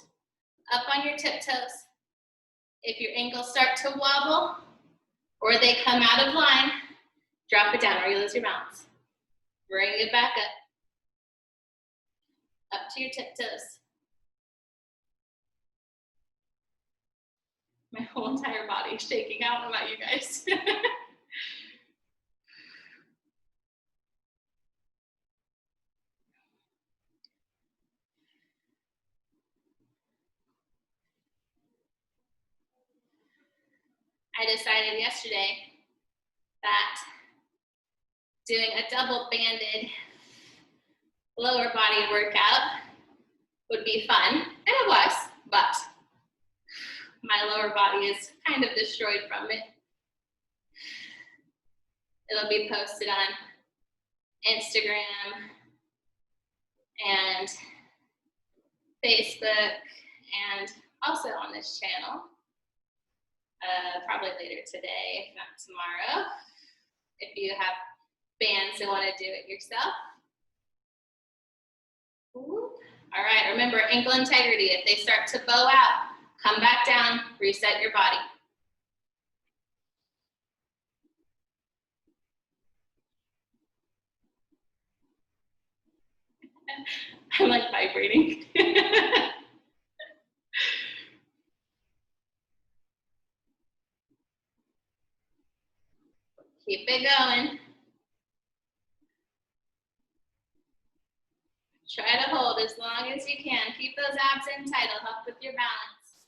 up on your tiptoes. If your ankles start to wobble or they come out of line, drop it down or you lose your balance. Bring it back up to your tiptoes. My whole entire body is shaking out. What about you guys? I decided yesterday that doing a double banded lower body workout would be fun, and it was, but my lower body is kind of destroyed from it. It'll be posted on Instagram and Facebook and also on this channel. Probably later today, if not tomorrow, if you have bands and want to do it yourself. Ooh. All right, remember ankle integrity. If they start to bow out, come back down, reset your body. I'm like vibrating. Keep it going. Try to hold as long as you can. Keep those abs in tight. It'll help with your balance.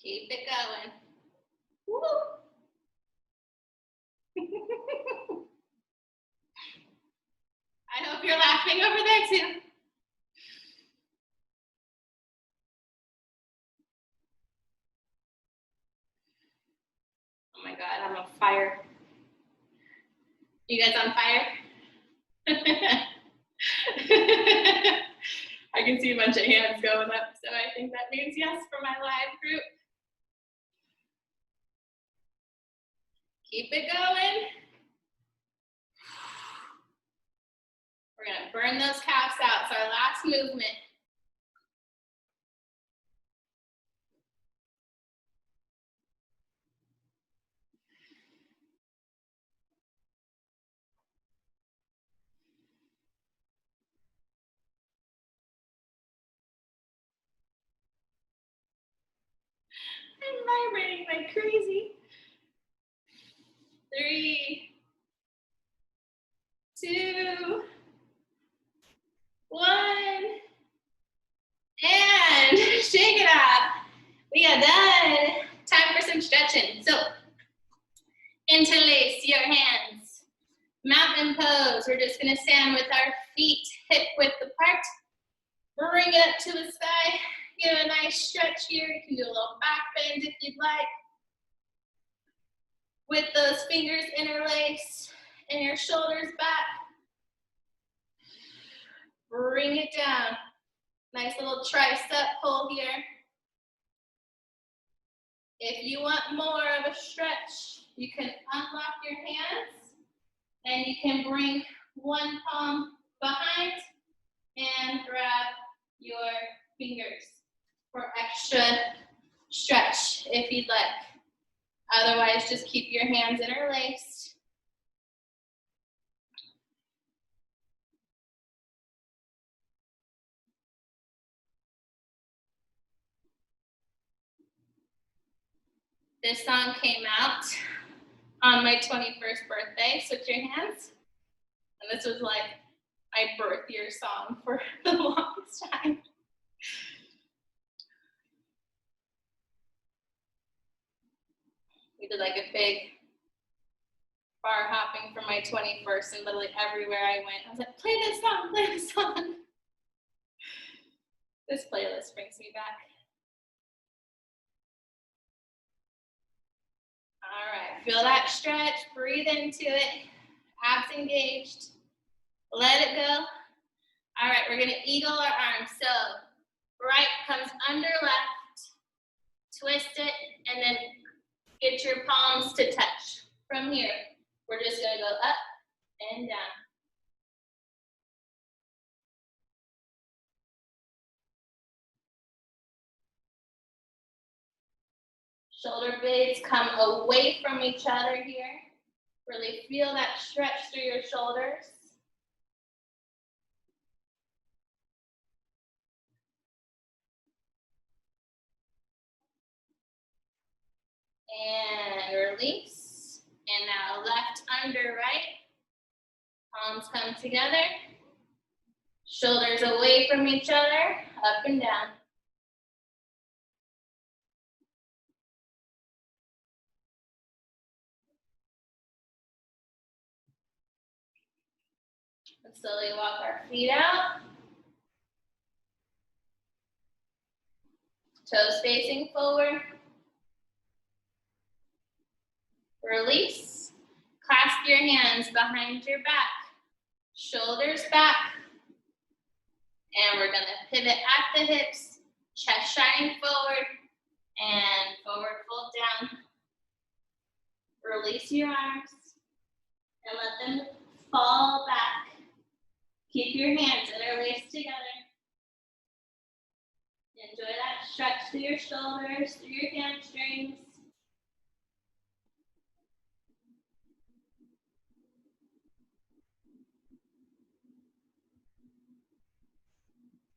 Keep it going. Woo! I hope you're laughing over there too. Oh my God, I'm on fire. You guys on fire? I can see a bunch of hands going up, so I think that means yes for my live group. Keep it going. We're gonna burn those calves out. It's our last movement. I'm vibrating like crazy. 3, 2, 1, and shake it off. We are done. Time for some stretching. So, interlace your hands. Mountain pose. We're just gonna stand with our feet hip width apart. Bring it up to the sky. Give a nice stretch here. You can do a little back bend if you'd like. With those fingers interlaced and your shoulders back. Bring it down. Nice little tricep pull here. If you want more of a stretch, you can unlock your hands and you can bring one palm behind and grab your fingers for extra stretch if you'd like. Otherwise, just keep your hands interlaced. This song came out on my 21st birthday, Switch Your Hands. And this was like my birth year song for the longest time. We did like a big bar hopping for my 21st, and literally everywhere I went, I was like, play this song, play this song. This playlist brings me back. All right, feel that stretch, breathe into it, abs engaged, let it go. All right, we're gonna eagle our arms. So right comes under left, twist it, and then get your palms to touch. From here, we're just gonna go up and down. Shoulder blades come away from each other here. Really feel that stretch through your shoulders. And release. And now left under right. Palms come together. Shoulders away from each other, up and down. And slowly walk our feet out. Toes facing forward. Release. Clasp your hands behind your back. Shoulders back. And we're gonna pivot at the hips, chest shining forward, and forward fold down. Release your arms, and let them fall back. Keep your hands interlaced together. Enjoy that stretch through your shoulders, through your hamstrings.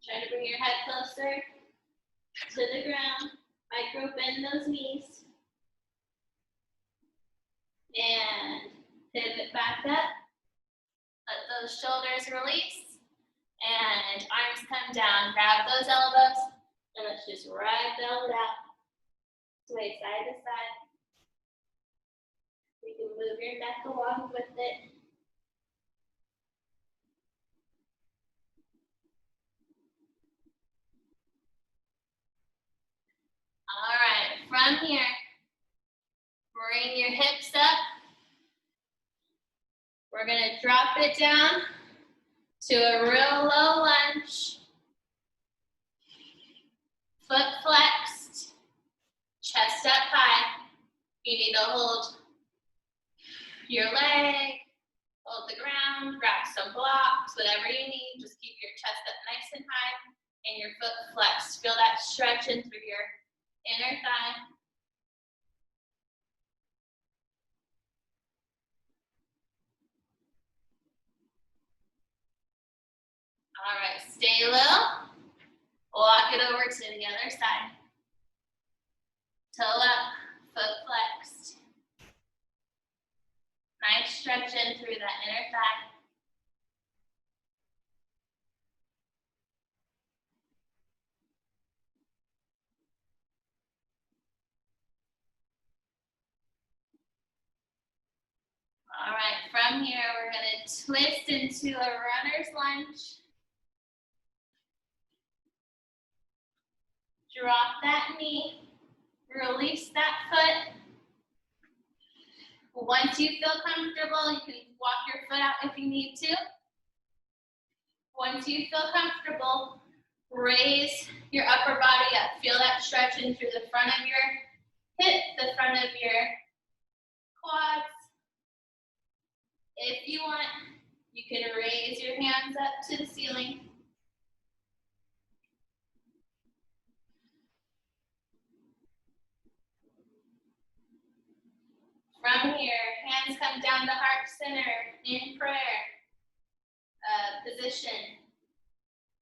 Try to bring your head closer to the ground. Micro bend those knees. And pivot back up. Let those shoulders release. And arms come down. Grab those elbows. And let's just ride belly out. Sway side to side. You can move your neck along with it. All right, from here, bring your hips up. We're gonna drop it down to a real low lunge. Foot flexed, chest up high. You need to hold your leg, hold the ground, grab some blocks, whatever you need. Just keep your chest up nice and high and your foot flexed. Feel that stretch in through your inner thigh. All right, stay low. Walk it over to the other side. Toe up, foot flexed. Nice stretch in through that inner thigh. All right, from here, we're gonna twist into a runner's lunge. Drop that knee, release that foot. Once you feel comfortable, you can walk your foot out if you need to. Once you feel comfortable, raise your upper body up. Feel that stretch in through the front of your hip, the front of your quads. If you want, you can raise your hands up to the ceiling. From here, hands come down to heart center in prayer position.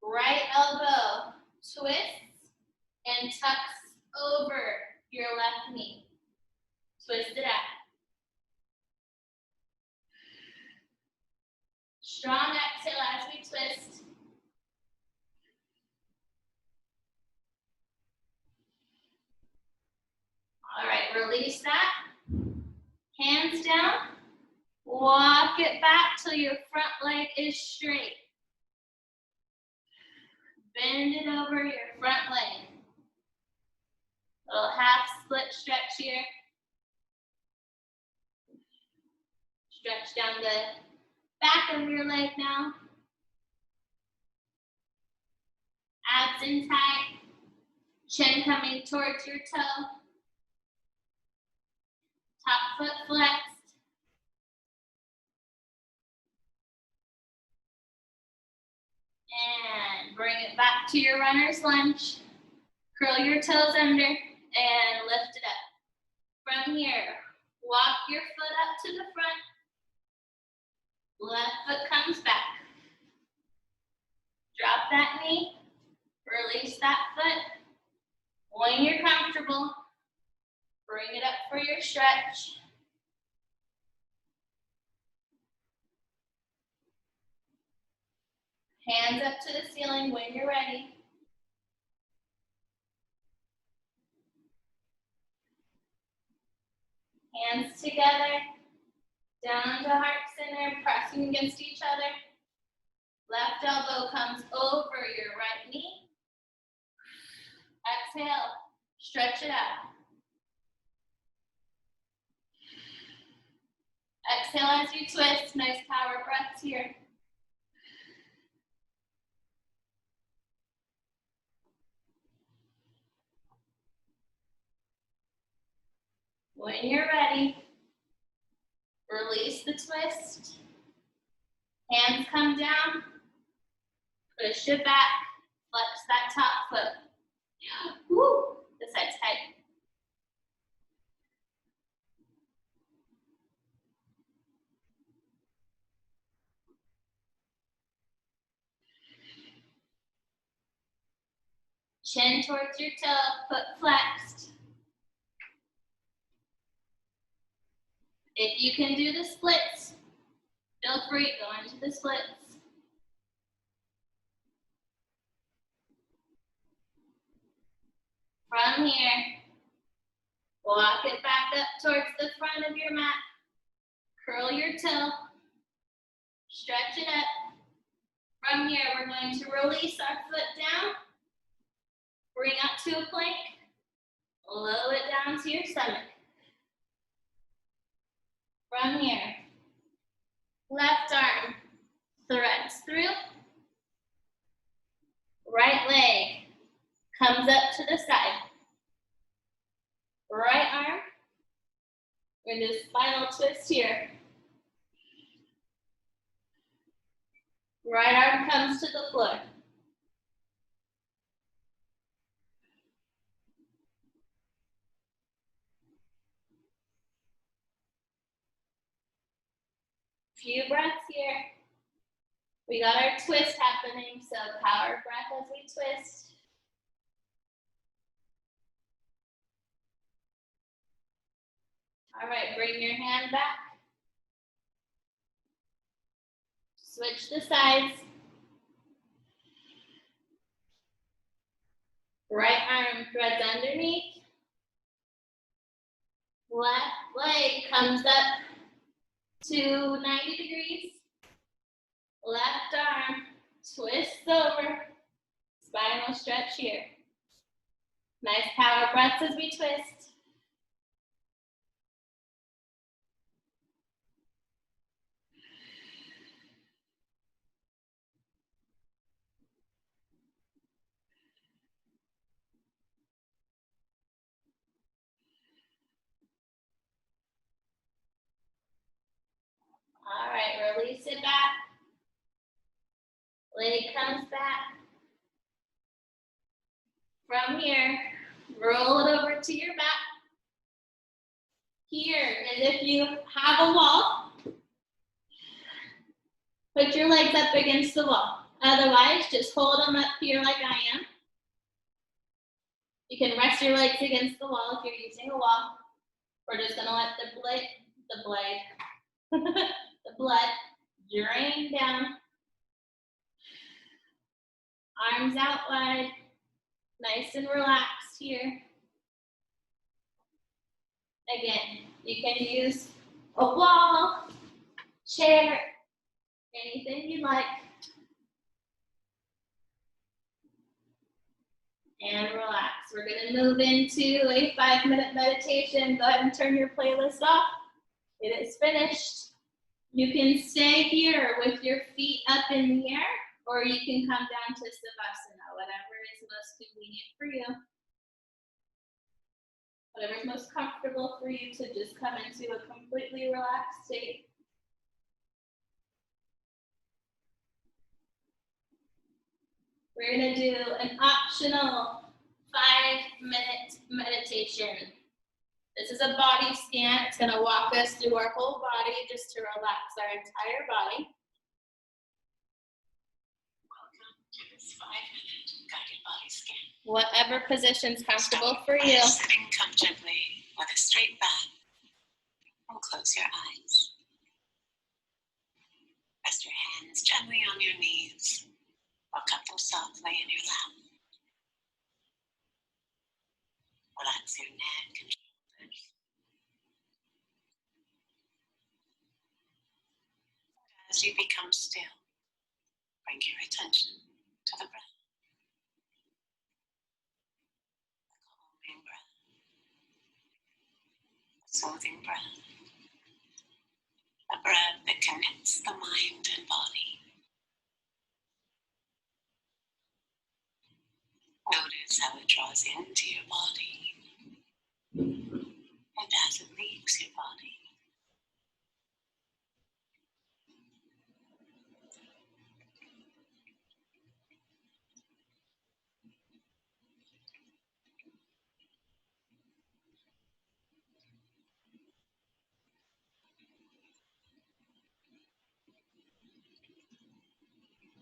Right elbow twists and tucks over your left knee. Twist it out. Strong exhale as we twist. All right, release that. Hands down. Walk it back till your front leg is straight. Bend it over your front leg. Little half split stretch here. Stretch down the back of your leg now. Abs in tight. Chin coming towards your toe. Top foot flexed. And bring it back to your runner's lunge. Curl your toes under and lift it up. From here, walk your foot up to the front. Left foot comes back. Drop that knee. Release that foot. When you're comfortable, bring it up for your stretch. Hands up to the ceiling when you're ready. Hands together, down to heart center, pressing against each other. Left elbow comes over your right knee. Exhale, stretch it out. Exhale as you twist, nice power breaths here. When you're ready, release the twist. Hands come down, push it back, flex that top foot. Woo, this side's tight. Chin towards your toe, foot flexed. If you can do the splits, feel free, go into the splits. From here, walk it back up towards the front of your mat. Curl your toe. Stretch it up. From here, we're going to release our foot down. Bring up to a plank. Low it down to your stomach. From here, left arm threads through. Right leg comes up to the side. Right arm, we're going to do a spinal twist here. Right arm comes to the floor. Few breaths here. We got our twist happening, so power breath as we twist. All right, bring your hand back. Switch the sides. Right arm threads underneath. Left leg comes up to 90 degrees. Left arm twists over. Spinal stretch here. Nice power breaths as we twist. All right, release it back. Leg comes back. From here, roll it over to your back. Here, as if you have a wall, put your legs up against the wall. Otherwise, just hold them up here like I am. You can rest your legs against the wall if you're using a wall. We're just gonna let the blood drain down. Arms out wide, nice and relaxed here. Again, you can use a wall, chair, anything you like. And relax. We're gonna move into a 5-minute meditation. Go ahead and turn your playlist off. It is finished. You can stay here with your feet up in the air, or you can come down to Savasana, whatever is most convenient for you. Whatever is most comfortable for you to just come into a completely relaxed state. We're gonna do an optional 5-minute meditation. This is a body scan. It's gonna walk us through our whole body just to relax our entire body. Welcome to this 5-minute guided body scan. Whatever position's comfortable for you. Sitting comfortably with a straight back, and close your eyes. Rest your hands gently on your knees, or cup them softly in your lap. Relax your neck and shoulders. As you become still, bring your attention to the breath. A calming breath. A soothing breath. A breath that connects the mind and body. Notice how it draws into your body and as it leaves your body.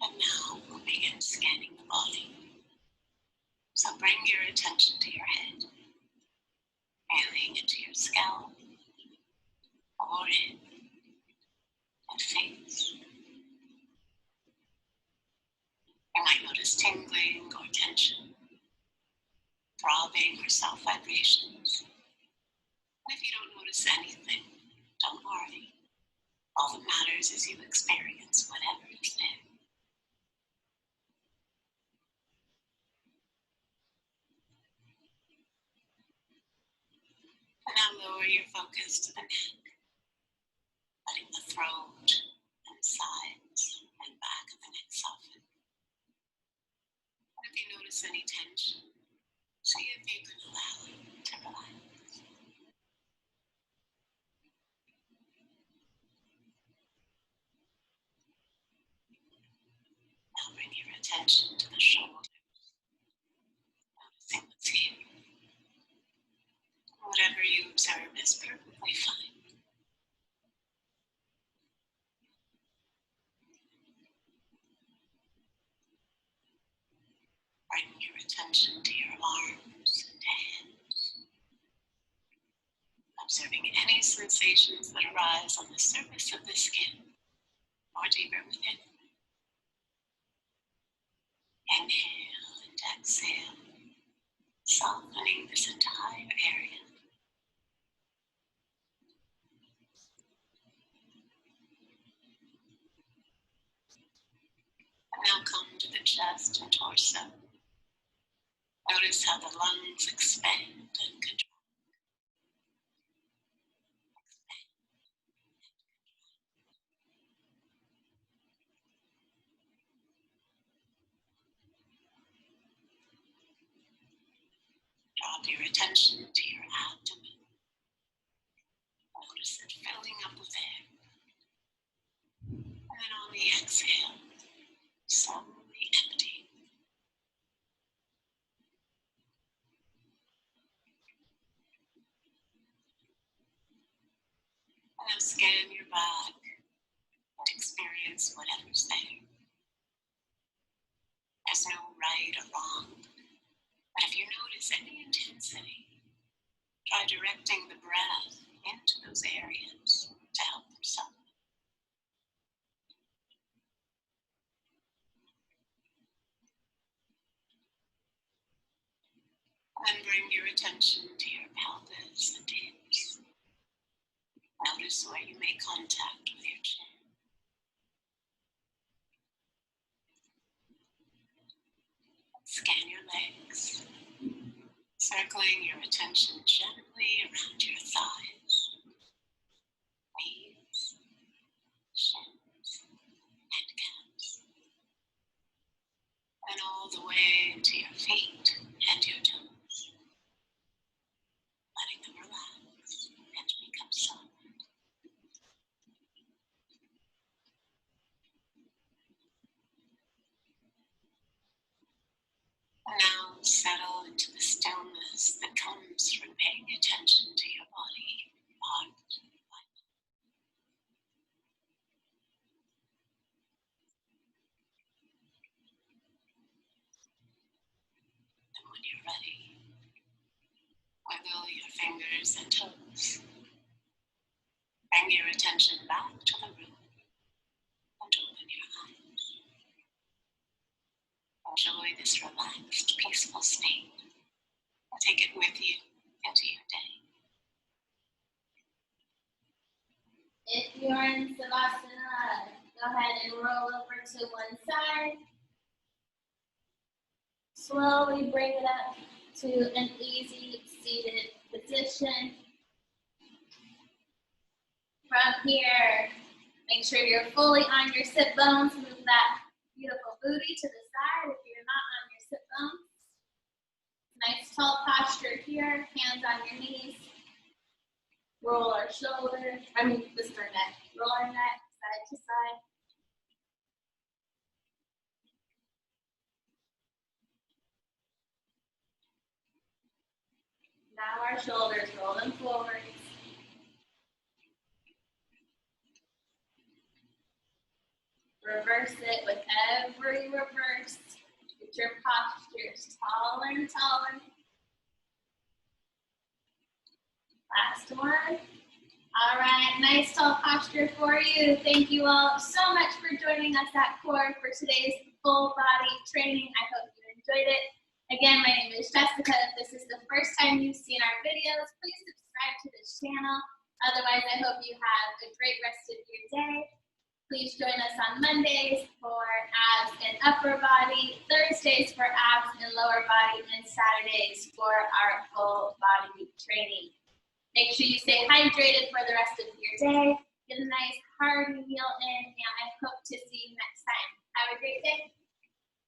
And now we'll begin scanning the body. So bring your attention to your head, feeling into your scalp, forehead, and face. You might notice tingling or tension, throbbing or soft vibrations. And if you don't notice anything, don't worry. All that matters is you experience whatever is there. And now lower your focus to the neck, letting the throat and sides and back of the neck soften. And if you notice any tension, see if you can allow it to relax. Now bring your attention to the shoulders, noticing what's here. Whatever you observe is perfectly fine. Bring your attention to your arms and hands, observing any sensations that arise on the surface of the skin or deeper within. Inhale and exhale, softening this entire area. And now come to the chest and torso. Notice how the lungs expand and contract. Drop your attention to your abdomen. Notice it filling up with air. And then on the exhale, slowly empty. And now scan your back and experience whatever's there. There's no right or wrong, but if you notice any intensity, try directing the breath into those areas to help them soften. Then bring your attention to your pelvis and hips. Notice where you make contact with your chin. Scan your legs, circling your attention gently around your thighs, knees, shins, and calves. And all the way into your feet and your toes, letting them relax and become soft. Now settle into the stillness that comes from paying attention to your body, heart, and mind. And when you're ready, wiggle your fingers and toes. Bring your attention back to the room and open your eyes. Enjoy this relaxed, peaceful state. Take it with you into your day. If you're in Savasana, go ahead and roll over to one side. Slowly bring it up to an easy seated position. From here, make sure you're fully on your sit bones. Move that beautiful booty to the side if you're not on your sit bones. Nice tall posture here, hands on your knees. Roll our shoulders, twist our neck. Roll our neck side to side. Now our shoulders rolling forward. Reverse it with every reverse. Get your posture shoulders taller and taller. Last one. All right, nice tall posture for you. Thank you all so much for joining us at Core for today's full body training. I hope you enjoyed it. Again, my name is Jessica. If this is the first time you've seen our videos, please subscribe to this channel. Otherwise, I hope you have a great rest of your day. Please join us on Mondays for abs and upper body, Thursdays for abs and lower body, and Saturdays for our full body training. Make sure you stay hydrated for the rest of your day. Get a nice hearty meal in, and I hope to see you next time. Have a great day.